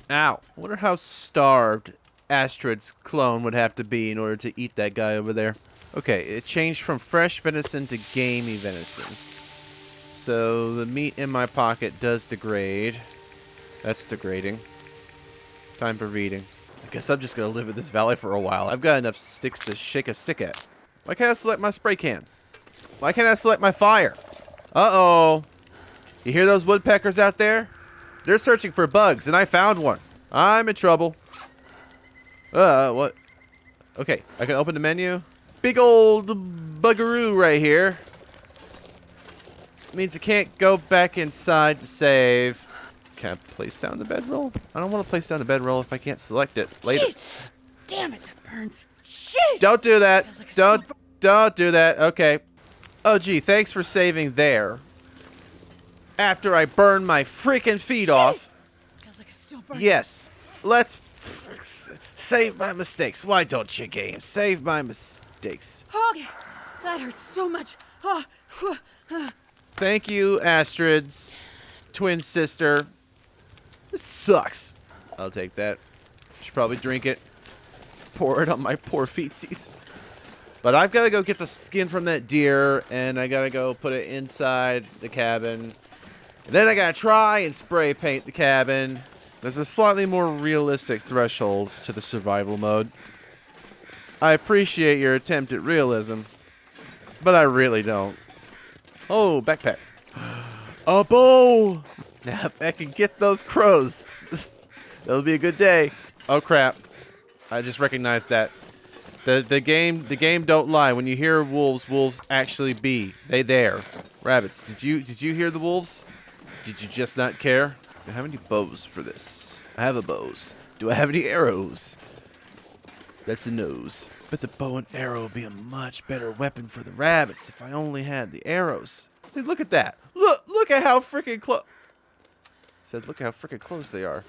Ow. I wonder how starved Astrid's clone would have to be in order to eat that guy over there. Okay, it changed from fresh venison to gamey venison. So the meat in my pocket does degrade. That's degrading. Time for reading. I guess I'm just gonna live in this valley for a while. I've got enough sticks to shake a stick at. Why can't I select my spray can? Why can't I select my fire? Uh-oh. You hear those woodpeckers out there? They're searching for bugs, and I found one. I'm in trouble. What? Okay, I can open the menu. Big old buggeroo right here. Means I can't go back inside to save. Can I place down the bedroll? I don't want to place down the bedroll if I can't select it later. Shit. Damn it, that burns. Shit! Don't do that. Like Don't do that. Okay. Oh, gee, thanks for saving there. After I burn my freaking feet off. Feels like it's still burning. Yes. Let's save my mistakes. Why don't you, game? Save my mistakes. Okay. That hurts so much. Thank you, Astrid's twin sister. This sucks. I'll take that. Should probably drink it. Pour it on my poor feetsies. But I've got to go get the skin from that deer, and I got to go put it inside the cabin. And then I got to try and spray paint the cabin. There's a slightly more realistic threshold to the survival mode. I appreciate your attempt at realism, but I really don't. Oh, backpack. A bow! Now if I can get those crows, that'll be a good day. Oh crap. I just recognized that. The game don't lie. When you hear wolves actually be. They there. Rabbits, did you hear the wolves? Did you just not care? Do I have any bows for this? I have a bows. Do I have any arrows? That's a nose. But the bow and arrow would be a much better weapon for the rabbits if I only had the arrows. See, look at that. Look at how freaking close. Said, look how freaking close they are.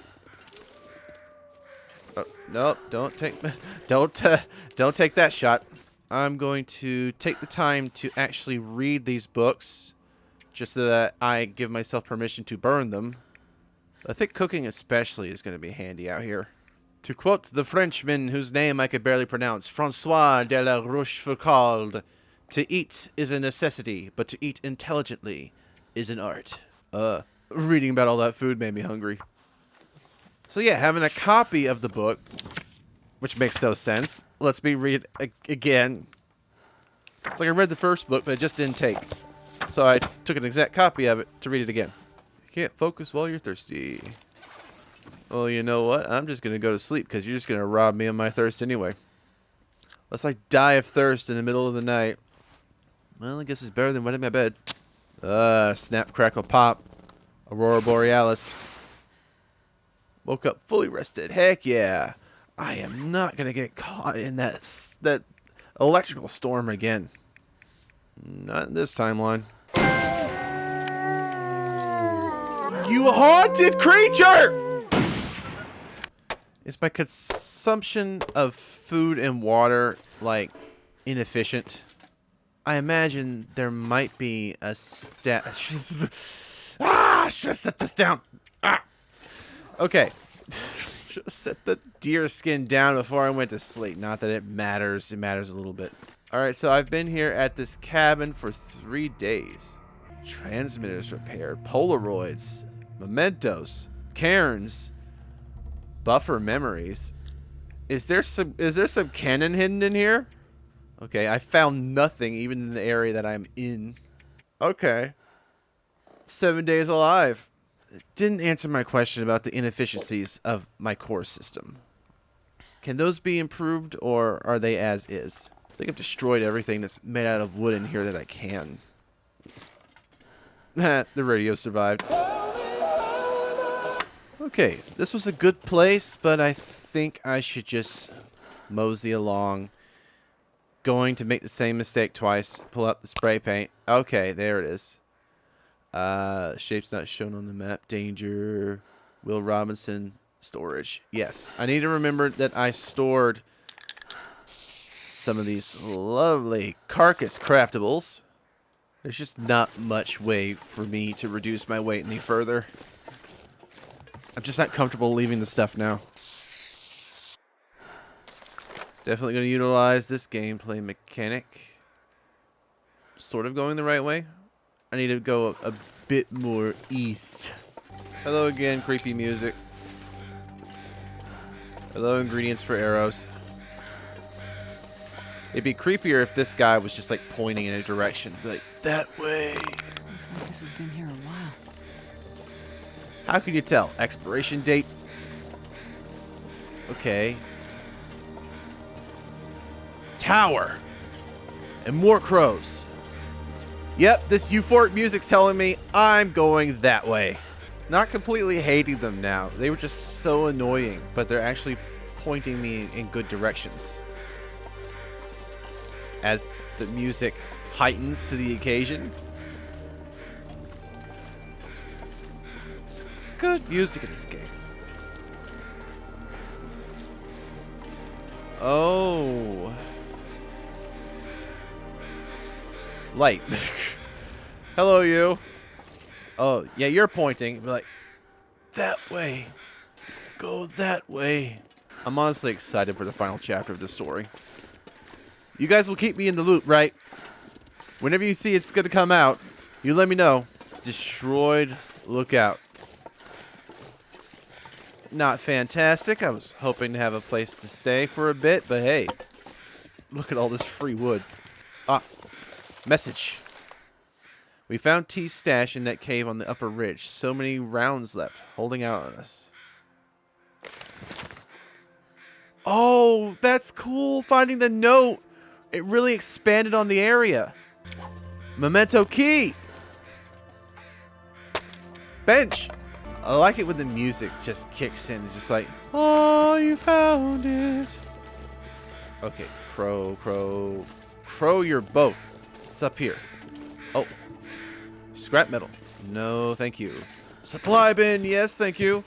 Oh, no, don't take that shot. I'm going to take the time to actually read these books, just so that I give myself permission to burn them. I think cooking especially is going to be handy out here. To quote the Frenchman whose name I could barely pronounce, François de la Rochefoucauld, to eat is a necessity, but to eat intelligently is an art. Reading about all that food made me hungry. So yeah, having a copy of the book, which makes no sense. Let's me read it again. It's like I read the first book, but it just didn't take. So I took an exact copy of it to read it again. You can't focus while you're thirsty. Well, you know what? I'm just going to go to sleep because you're just going to rob me of my thirst anyway. Unless I die of thirst in the middle of the night. Well, I guess it's better than wetting my bed. Snap, crackle, pop. Aurora Borealis. Woke up fully rested. Heck yeah. I am not going to get caught in that electrical storm again. Not in this timeline. You haunted creature! Is my consumption of food and water, like, inefficient? I imagine there might be a should have set this down. Okay. Should have set the deer skin down before I went to sleep. Not that it matters. It matters a little bit. Alright, so I've been here at this cabin for 3 days. Transmitters repaired. Polaroids. Mementos. Cairns. Buffer memories. Is there some cannon hidden in here? Okay, I found nothing even in the area that I'm in. Okay. 7 days alive. It didn't answer my question about the inefficiencies of my core system. Can those be improved, or are they as is? I think I've destroyed everything that's made out of wood in here that I can. The radio survived. Okay, this was a good place, but I think I should just mosey along. Going to make the same mistake twice. Pull out the spray paint. Okay, there it is. Shape's not shown on the map. Danger. Will Robinson. Storage. Yes, I need to remember that I stored some of these lovely carcass craftables. There's just not much way for me to reduce my weight any further. I'm just not comfortable leaving the stuff now. Definitely going to utilize this gameplay mechanic. Sort of going the right way. I need to go a bit more east. Hello again, creepy music. Hello, ingredients for arrows. It'd be creepier if this guy was just like pointing in a direction. Be like, that way. Looks like this has been here a while. How can you tell? Expiration date? Okay. Tower. And more crows. Yep, this euphoric music's telling me I'm going that way. Not completely hating them now. They were just so annoying, but they're actually pointing me in good directions. As the music heightens to the occasion. Some good music in this game. Oh. Light. Hello, you. Oh, yeah, you're pointing. Be like, that way. Go that way. I'm honestly excited for the final chapter of this story. You guys will keep me in the loop, right? Whenever you see it's gonna come out, you let me know. Destroyed lookout. Not fantastic. I was hoping to have a place to stay for a bit, but hey, look at all this free wood. Ah, message. We found T's stash in that cave on the upper ridge. So many rounds left, holding out on us. Oh, that's cool. Finding the note. It really expanded on the area. Memento key. Bench. I like it when the music just kicks in. It's just like, oh, you found it. Okay, crow your boat. It's up here. Oh, scrap metal. No, thank you. Supply bin. Yes, thank you.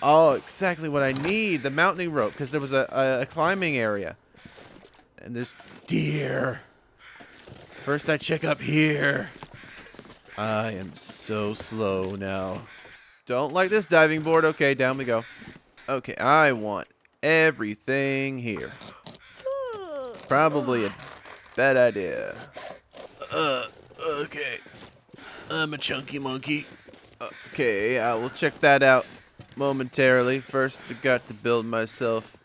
Oh, exactly what I need. The mounting rope, because there was a climbing area. And there's deer. First I check up here. I am so slow now. Don't like this diving board. Okay, down we go. Okay, I want everything here. Probably a bad idea. Okay. I'm a chunky monkey. Okay, I will check that out momentarily. First, I got to build myself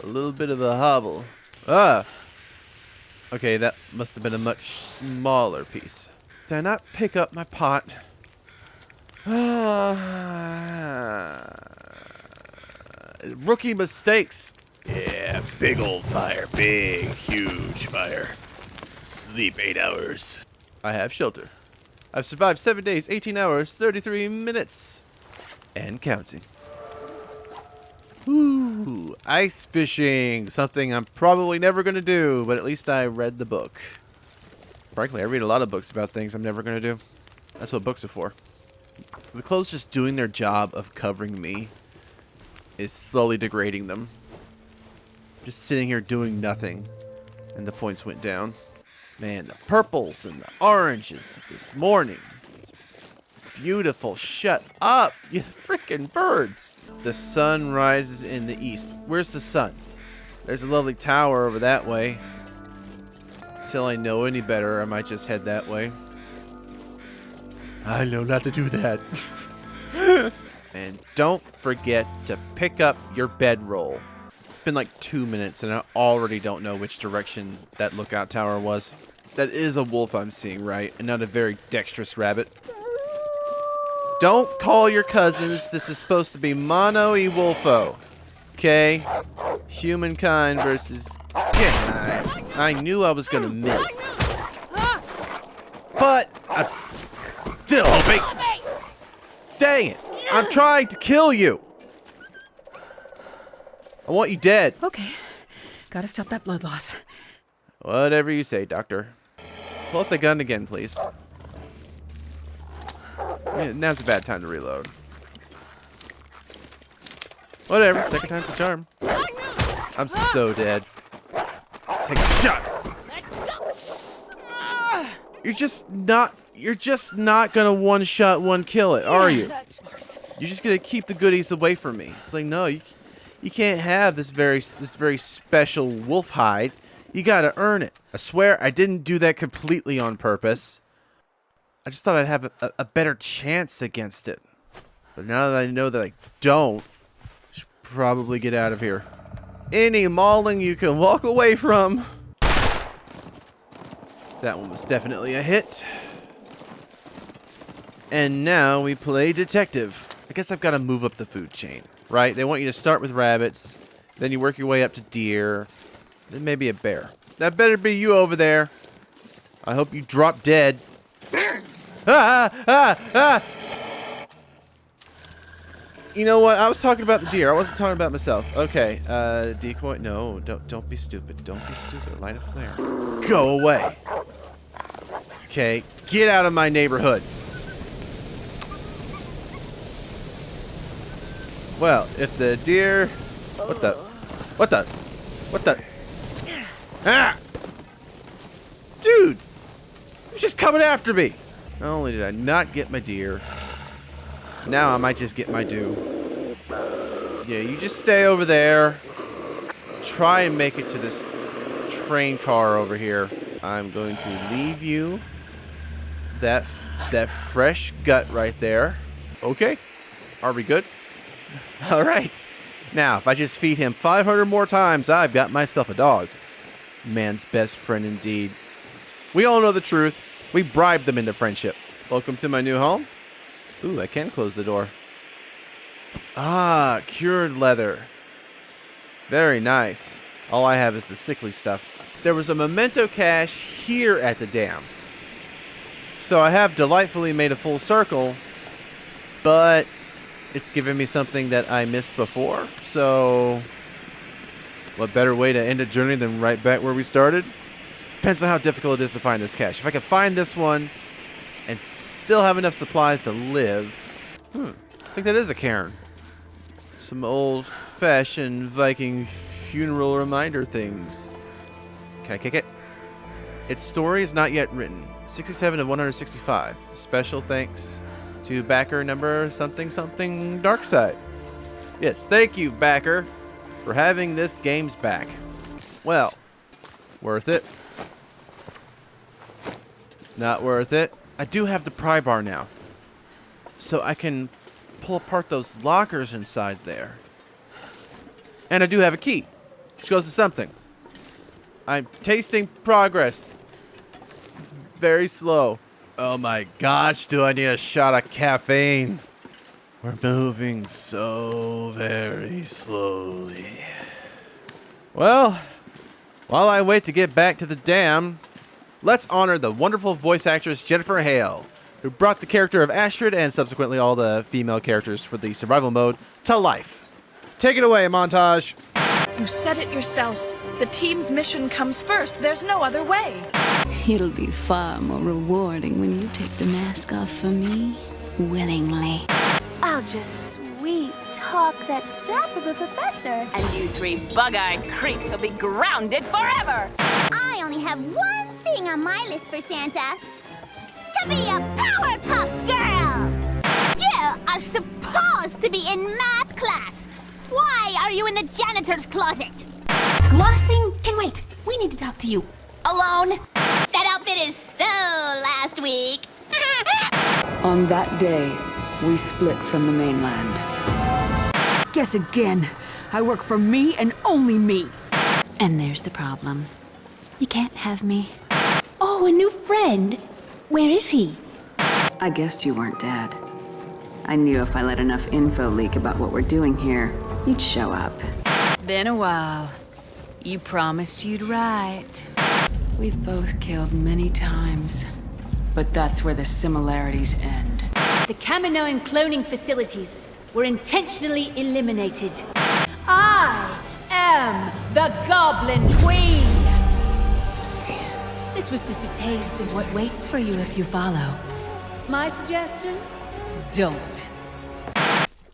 a little bit of a hovel. Ah! Okay, that must have been a much smaller piece. Did I not pick up my pot? Rookie mistakes. Yeah, big old fire. Big, huge fire. Sleep 8 hours. I have shelter. I've survived 7 days, 18 hours, 33 minutes. And counting. Ooh, ice fishing. Something I'm probably never going to do, but at least I read the book. Frankly, I read a lot of books about things I'm never going to do. That's what books are for. The clothes just doing their job of covering me is slowly degrading them. Just sitting here doing nothing, and the points went down. Man, the purples and the oranges this morning. It's beautiful. Shut up, you freaking birds. The sun rises in the east. Where's the sun? There's a lovely tower over that way. Until I know any better, I might just head that way. I know not to do that. And don't forget to pick up your bedroll. It's been like 2 minutes and I already don't know which direction that lookout tower was. That is a wolf I'm seeing, right? And not a very dexterous rabbit. Don't call your cousins. This is supposed to be mono e wolfo. Okay? Humankind versus... Yeah, I knew I was gonna miss. But I'm still hoping. Dang it. I'm trying to kill you. I want you dead. Okay. Gotta stop that blood loss. Whatever you say, doctor. Pull up the gun again, please. Yeah, now's a bad time to reload. Whatever, second time's a charm. I'm so dead. Take a shot. You're just not gonna one shot, one kill it, are you? You're just gonna keep the goodies away from me. It's like, no, you can't have this very special wolf hide. You gotta earn it. I swear I didn't do that completely on purpose. I just thought I'd have a better chance against it. But now that I know that I don't, I should probably get out of here. Any mauling you can walk away from. That one was definitely a hit. And now we play detective. I guess I've got to move up the food chain, right? They want you to start with rabbits, then you work your way up to deer, then maybe a bear. That better be you over there. I hope you drop dead. You know what? I was talking about the deer. I wasn't talking about myself. Okay. Decoy. No, don't be stupid. Don't be stupid. Light a flare. Go away. Okay. Get out of my neighborhood. Well, if the deer... What the... Ah! Dude! You're just coming after me! Not only did I not get my deer, now I might just get my due. Yeah, you just stay over there. try and make it to this train car over here. I'm going to leave you that fresh gut right there. Okay. Are we good? All right. Now, if I just feed him 500 more times, I've got myself a dog. Man's best friend indeed. We all know the truth. We bribed them into friendship. Welcome to my new home. Ooh, I can close the door. Ah, cured leather. Very nice. All I have is the sickly stuff. There was a memento cache here at the dam. So I have delightfully made a full circle, but it's given me something that I missed before. So what better way to end a journey than right back where we started? Depends on how difficult it is to find this cache. If I can find this one and still have enough supplies to live. I think that is a cairn. Some old-fashioned Viking funeral reminder things. Can I kick it? Its story is not yet written. 67 of 165. Special thanks to backer number something something Darkside. Yes, thank you, backer, for having this game's back. Well, worth it. Not worth it. I do have the pry bar now, so I can pull apart those lockers inside there. And I do have a key, which goes to something. I'm tasting progress. It's very slow. Oh my gosh, do I need a shot of caffeine? We're moving so very slowly. Well, while I wait to get back to the dam, let's honor the wonderful voice actress Jennifer Hale, who brought the character of Astrid and subsequently all the female characters for the survival mode to life. Take it away, montage. You said it yourself. The team's mission comes first. There's no other way. It'll be far more rewarding when you take the mask off for me, willingly. I'll just sweet talk that sap of a professor. And you three bug-eyed creeps will be grounded forever! I only have one thing on my list for Santa. To be a Powerpuff Girl! You are supposed to be in math class. Why are you in the janitor's closet? Glossing can wait. We need to talk to you. Alone? That outfit is so last week. On that day, we split from the mainland. Guess again. I work for me and only me. And there's the problem. You can't have me. Oh, a new friend. Where is he? I guessed you weren't dead. I knew if I let enough info leak about what we're doing here, you'd show up. Been a while. You promised you'd write. We've both killed many times, but that's where the similarities end. The Kaminoan cloning facilities were intentionally eliminated. I am the Goblin Queen! This was just a taste of what waits for you if you follow. My suggestion? Don't.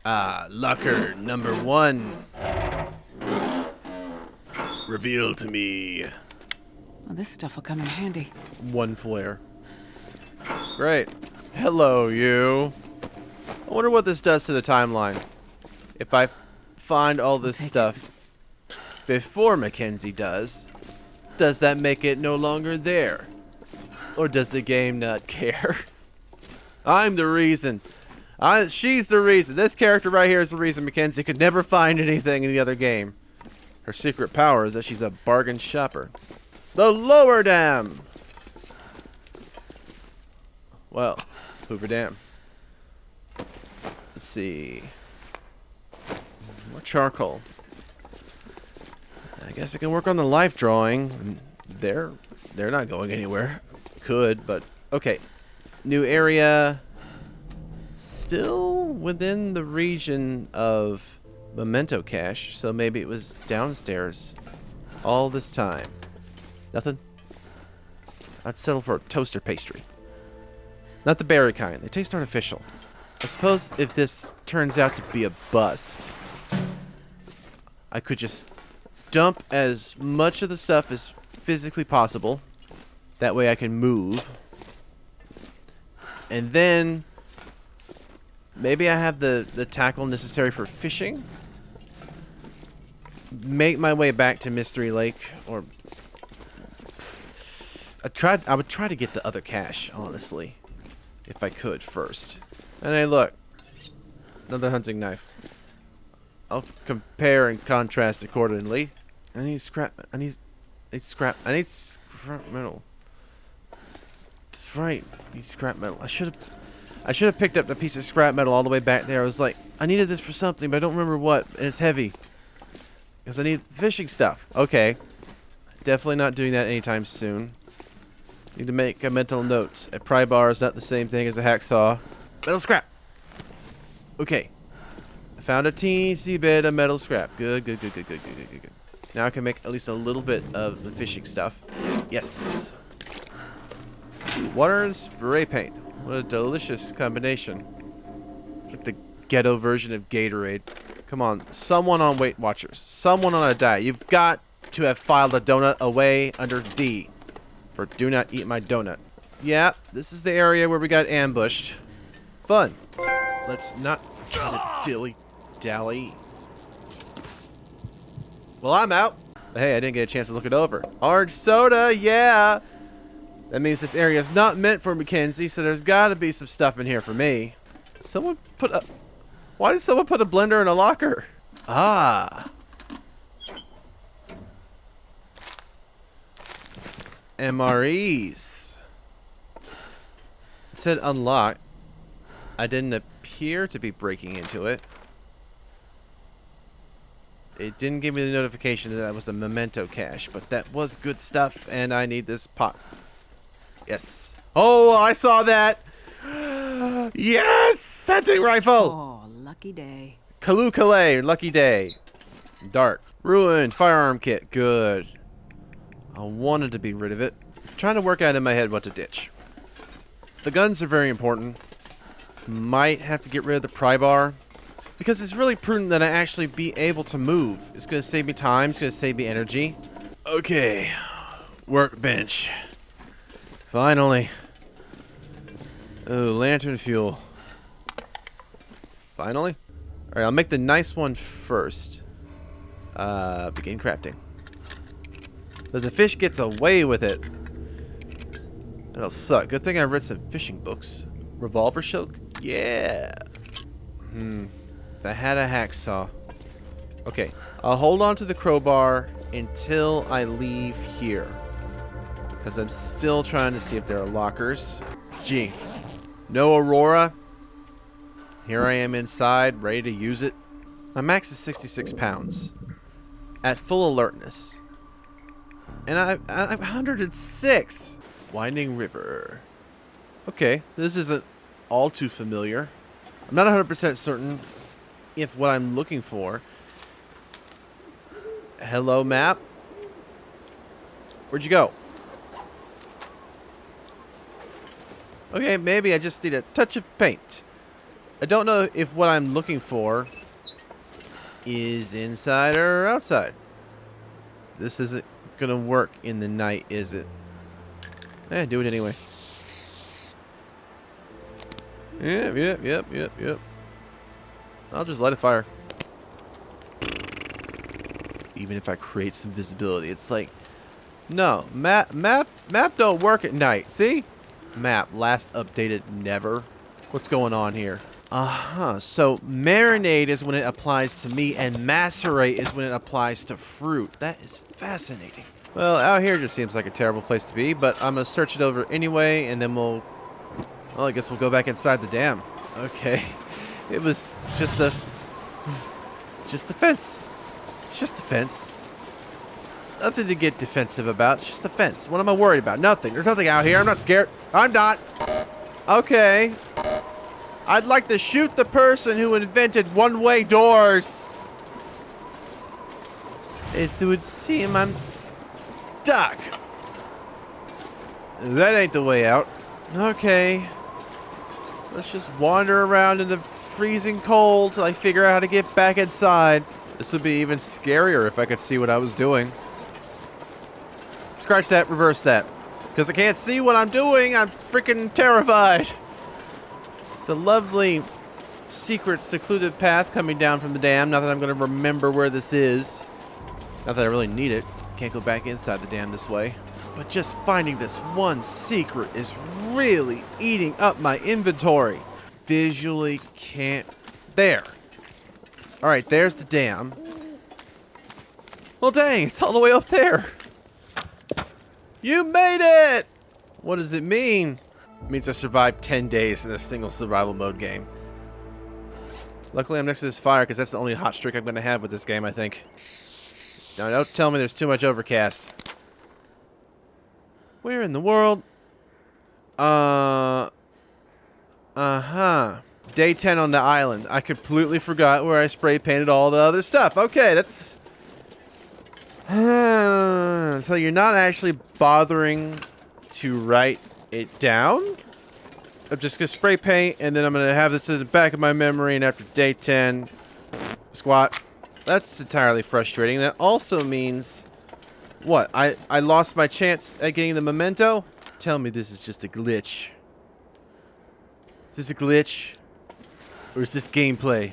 Locker number 1. Reveal to me. Well, this stuff will come in handy. 1 flare. Great. Hello, you. I wonder what this does to the timeline. If I find all this stuff before Mackenzie does that make it no longer there? Or does the game not care? I'm the reason. She's the reason. This character right here is the reason Mackenzie could never find anything in the other game. Her secret power is that she's a bargain shopper. The lower dam! Well, Hoover Dam. Let's see. More charcoal. I guess I can work on the life drawing. They're not going anywhere. Could, but okay. New area. Still within the region of memento cache, so maybe it was downstairs all this time. Nothing? I'd settle for a toaster pastry. Not the berry kind. They taste artificial. I suppose if this turns out to be a bust, I could just dump as much of the stuff as physically possible. That way I can move. And then maybe I have the tackle necessary for fishing. make my way back to Mystery Lake, or I would try to get the other cache, honestly, if I could first. And hey, look, another hunting knife. I'll compare and contrast accordingly. I need scrap. I need scrap metal. That's right. I need scrap metal. I should have picked up the piece of scrap metal all the way back there. I was like, I needed this for something, but I don't remember what. And it's heavy. Because I need fishing stuff. Okay. Definitely not doing that anytime soon. Need to make a mental note. A pry bar is not the same thing as a hacksaw. Metal scrap. Okay. I found a teensy bit of metal scrap. Good. Now I can make at least a little bit of the fishing stuff. Yes. Water and spray paint. What a delicious combination. It's like the ghetto version of Gatorade. Come on, someone on Weight Watchers. Someone on a diet. You've got to have filed a donut away under D. For do not eat my donut. Yeah, this is the area where we got ambushed. Fun. Let's not try to dilly-dally. Well, I'm out. Hey, I didn't get a chance to look it over. Orange soda, yeah. That means this area is not meant for Mackenzie, so there's got to be some stuff in here for me. Someone put a... Why did someone put a blender in a locker? Ah. MREs. It said unlock. I didn't appear to be breaking into it. It didn't give me the notification that that was a memento cache, but that was good stuff, and I need this pot. Yes. Oh, I saw that. Yes! Hunting rifle! Oh, lucky day. Kalukale, lucky day. Dart. Ruined firearm kit. Good. I wanted to be rid of it. Trying to work out in my head what to ditch. The guns are very important. Might have to get rid of the pry bar. Because it's really prudent that I actually be able to move. It's going to save me time. It's going to save me energy. Okay. Workbench. Finally. Oh, lantern fuel. Finally. Alright, I'll make the nice one first. Begin crafting. But the fish gets away with it. That'll suck. Good thing I read some fishing books. Revolver choke? Yeah. If I had a hacksaw. Okay, I'll hold on to the crowbar until I leave here. Because I'm still trying to see if there are lockers. Gee. No Aurora. Here I am inside, ready to use it. My max is 66 pounds. At full alertness. And I'm 106. Winding River. Okay, this isn't all too familiar. I'm not 100% certain if what I'm looking for. Hello, map. Where'd you go? Okay, maybe I just need a touch of paint. I don't know if what I'm looking for is inside or outside. This isn't gonna work in the night, is it? Do it anyway. Yep. I'll just light a fire. Even if I create some visibility, it's like, no, map don't work at night. See? Map last updated never. What's going on here? So marinate is when it applies to meat, and macerate is when it applies to fruit. That is fascinating. Well, out here just seems like a terrible place to be, but I'm gonna search it over anyway, and then well, I guess we'll go back inside the dam. Okay. It was just a fence. It's just a fence. Nothing to get defensive about. It's just a fence. What am I worried about? Nothing. There's nothing out here. I'm not scared. I'm not. Okay. I'd like to shoot the person who invented one-way doors. It would seem I'm stuck. That ain't the way out. Okay. Let's just wander around in the freezing cold till I figure out how to get back inside. This would be even scarier if I could see what I was doing. Scratch that, reverse that. Because I can't see what I'm doing, I'm freaking terrified. It's a lovely, secret, secluded path coming down from the dam. Not that I'm going to remember where this is. Not that I really need it. Can't go back inside the dam this way. But just finding this one secret is really eating up my inventory. Visually can't... There. Alright, there's the dam. Well, dang, it's all the way up there. You made it! What does it mean? It means I survived 10 days in a single survival mode game. Luckily, I'm next to this fire because that's the only hot streak I'm going to have with this game, I think. Now, don't tell me there's too much overcast. Where in the world? Day 10 on the island. I completely forgot where I spray painted all the other stuff. Okay, that's... So you're not actually bothering to write it down? I'm just going to spray paint, and then I'm going to have this in the back of my memory, and after day 10, squat. That's entirely frustrating. That also means... What? I lost my chance at getting the memento? Tell me this is just a glitch. Is this a glitch? Or is this gameplay?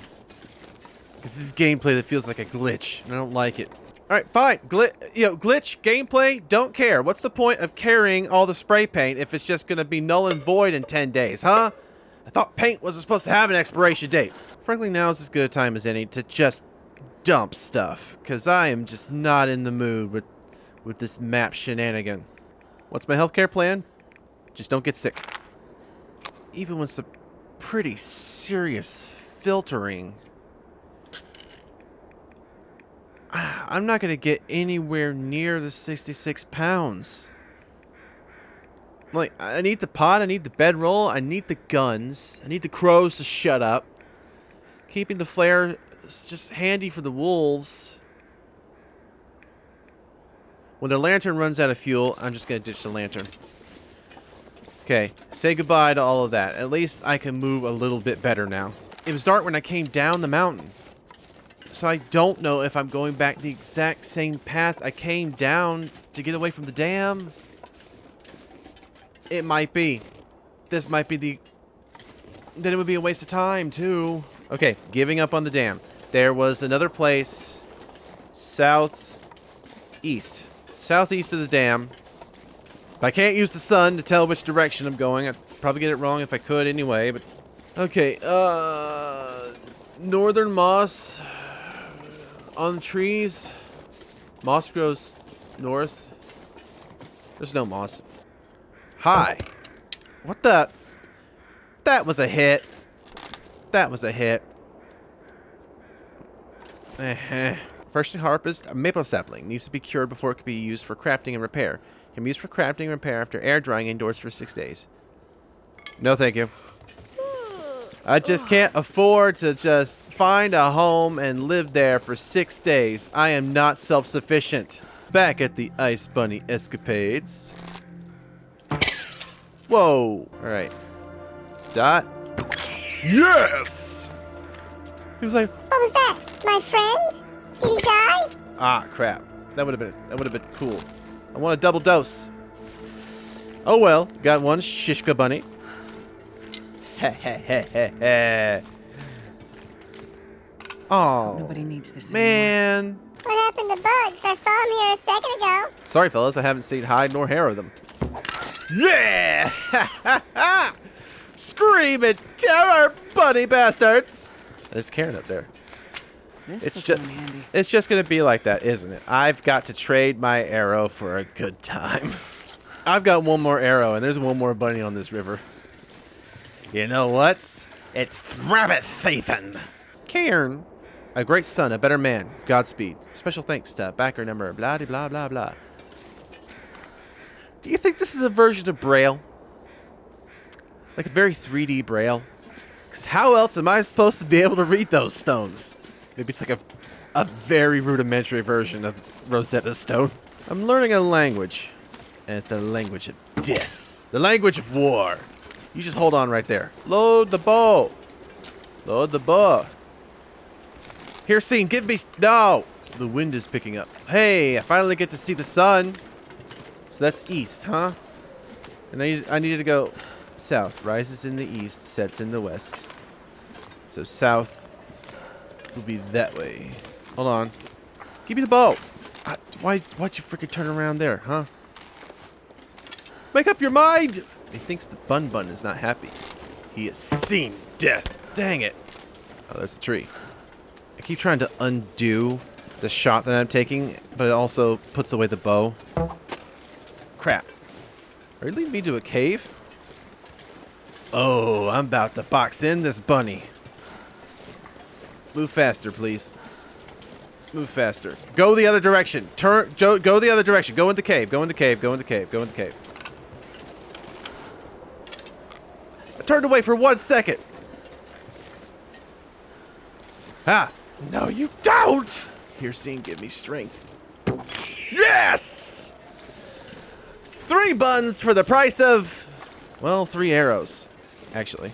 Because this is gameplay that feels like a glitch, and I don't like it. Alright, fine. Glitch, gameplay, don't care. What's the point of carrying all the spray paint if it's just going to be null and void in 10 days, huh? I thought paint wasn't supposed to have an expiration date. Frankly, now is as good a time as any to just dump stuff, because I am just not in the mood with this map shenanigan. What's my healthcare plan? Just don't get sick. Even with some pretty serious filtering, I'm not going to get anywhere near the 66 pounds. Like, I need the pot, I need the bedroll, I need the guns, I need the crows to shut up. Keeping the flare is just handy for the wolves. When the lantern runs out of fuel, I'm just going to ditch the lantern. Okay, say goodbye to all of that. At least I can move a little bit better now. It was dark when I came down the mountain. So I don't know if I'm going back the exact same path I came down to get away from the dam. It might be. This might be the... Then it would be a waste of time, too. Okay, giving up on the dam. There was another place southeast. Southeast of the dam. I can't use the sun to tell which direction I'm going. I'd probably get it wrong if I could anyway, but... Okay, northern moss on the trees. Moss grows north. There's no moss. Hi. What the? That was a hit. That was a hit. First harvest, a maple sapling needs to be cured before it can be used for crafting and repair. Can be used for crafting and repair after air drying indoors for 6 days. No, thank you. I just can't afford to just find a home and live there for 6 days. I am not self-sufficient. Back at the Ice Bunny escapades. Whoa. Alright. Dot. Yes! He was like, What was that? My friend? Did he die? ah, crap. That would have been cool. I want a double dose. Oh well, got one Shishka bunny. Oh, Nobody needs this man. What happened to Bugs? I saw him here a second ago. Sorry, fellas, I haven't seen hide nor hair of them. Yeah! Scream and terror, bunny bastards! There's Karen up there. It's just gonna be like that, isn't it? I've got to trade my arrow for a good time. I've got one more arrow, and there's one more bunny on this river. You know what? It's rabbit thiefing. Cairn, a great son, a better man. Godspeed. Special thanks to backer number blah blah blah blah. Do you think this is a version of Braille? Like a very 3D Braille? Because how else am I supposed to be able to read those stones? Maybe it's like a very rudimentary version of Rosetta Stone. I'm learning a language. And it's the language of death. The language of war. You just hold on right there. Load the bow. Load the bow. Here, scene, give me... No! The wind is picking up. Hey, I finally get to see the sun. So that's east, huh? And I needed to go south. Rises in the east, sets in the west. So south will be that way. Hold on. Give me the bow. Why'd you freaking turn around there, huh? Make up your mind! He thinks the Bun Bun is not happy. He has seen death. Dang it. Oh, there's a tree. I keep trying to undo the shot that I'm taking, but it also puts away the bow. Crap. Are you leading me to a cave? Oh, I'm about to box in this bunny. Move faster, please. Move faster. Go the other direction. Go the other direction. Go in the cave. Go in the cave. Go in the cave. Go in the cave. I turned away for 1 second. Ah. No, you don't. Here, scene, give me strength. Yes! 3 buns for the price of, well, 3 arrows, actually.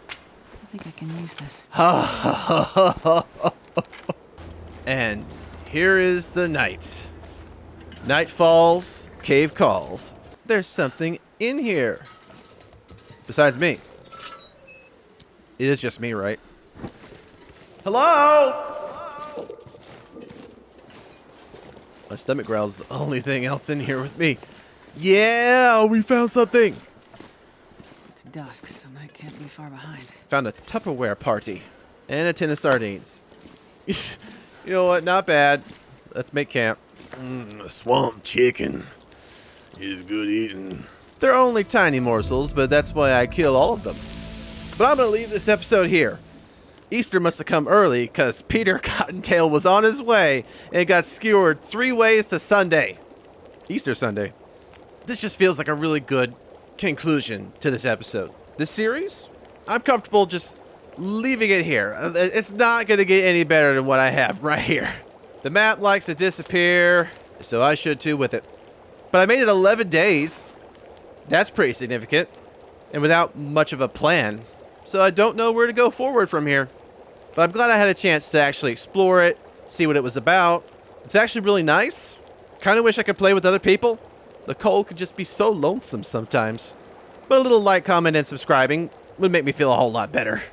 I think I can use this. And here is the night. Night falls, cave calls. There's something in here. Besides me. It is just me, right? Hello? My stomach growls the only thing else in here with me. Yeah, we found something. It's dusk, so night can't be far behind. Found a Tupperware party and a tin of sardines. You know what? Not bad. Let's make camp. Swamp chicken is good eating. They're only tiny morsels, but that's why I kill all of them. But I'm going to leave this episode here. Easter must have come early because Peter Cottontail was on his way and got skewered 3 ways to Sunday. Easter Sunday. This just feels like a really good conclusion to this episode. This series, I'm comfortable just leaving it here. It's not going to get any better than what I have right here. The map likes to disappear, so I should too with it. But I made it 11 days. That's pretty significant. And without much of a plan. So I don't know where to go forward from here. But I'm glad I had a chance to actually explore it, see what it was about. It's actually really nice. Kind of wish I could play with other people. The cold could just be so lonesome sometimes. But a little like, comment, and subscribing would make me feel a whole lot better.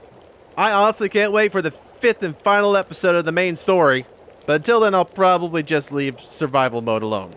I honestly can't wait for the 5th and final episode of the main story. But until then, I'll probably just leave survival mode alone.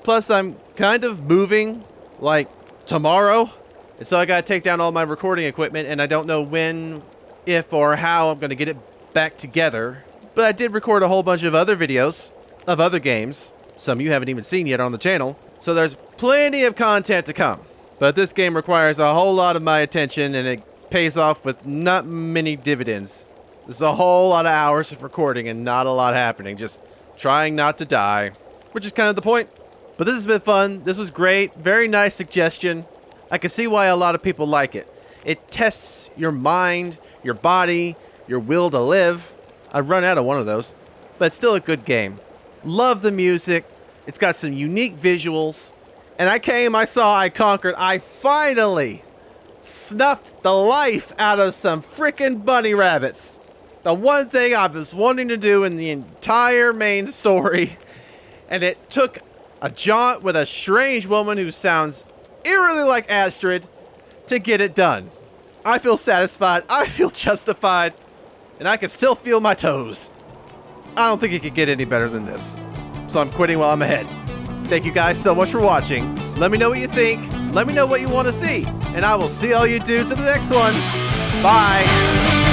Plus, I'm kind of moving, like, tomorrow. And so I gotta take down all my recording equipment, and I don't know when, if, or how I'm gonna get it back together. But I did record a whole bunch of other videos of other games. Some you haven't even seen yet on the channel. So there's plenty of content to come. But this game requires a whole lot of my attention, and it pays off with not many dividends. There's a whole lot of hours of recording and not a lot happening. Just trying not to die, which is kind of the point. But this has been fun. This was great. Very nice suggestion. I can see why a lot of people like it. It tests your mind, your body, your will to live. I've run out of one of those, but it's still a good game. Love the music. It's got some unique visuals. And I came, I saw, I conquered. I finally snuffed the life out of some frickin' bunny rabbits. The one thing I was wanting to do in the entire main story. And it took a jaunt with a strange woman who sounds eerily like Astrid to get it done. I feel satisfied. I feel justified. And I can still feel my toes. I don't think it could get any better than this. So I'm quitting while I'm ahead. Thank you guys so much for watching. Let me know what you think. Let me know what you want to see. And I will see all you dudes in the next one. Bye.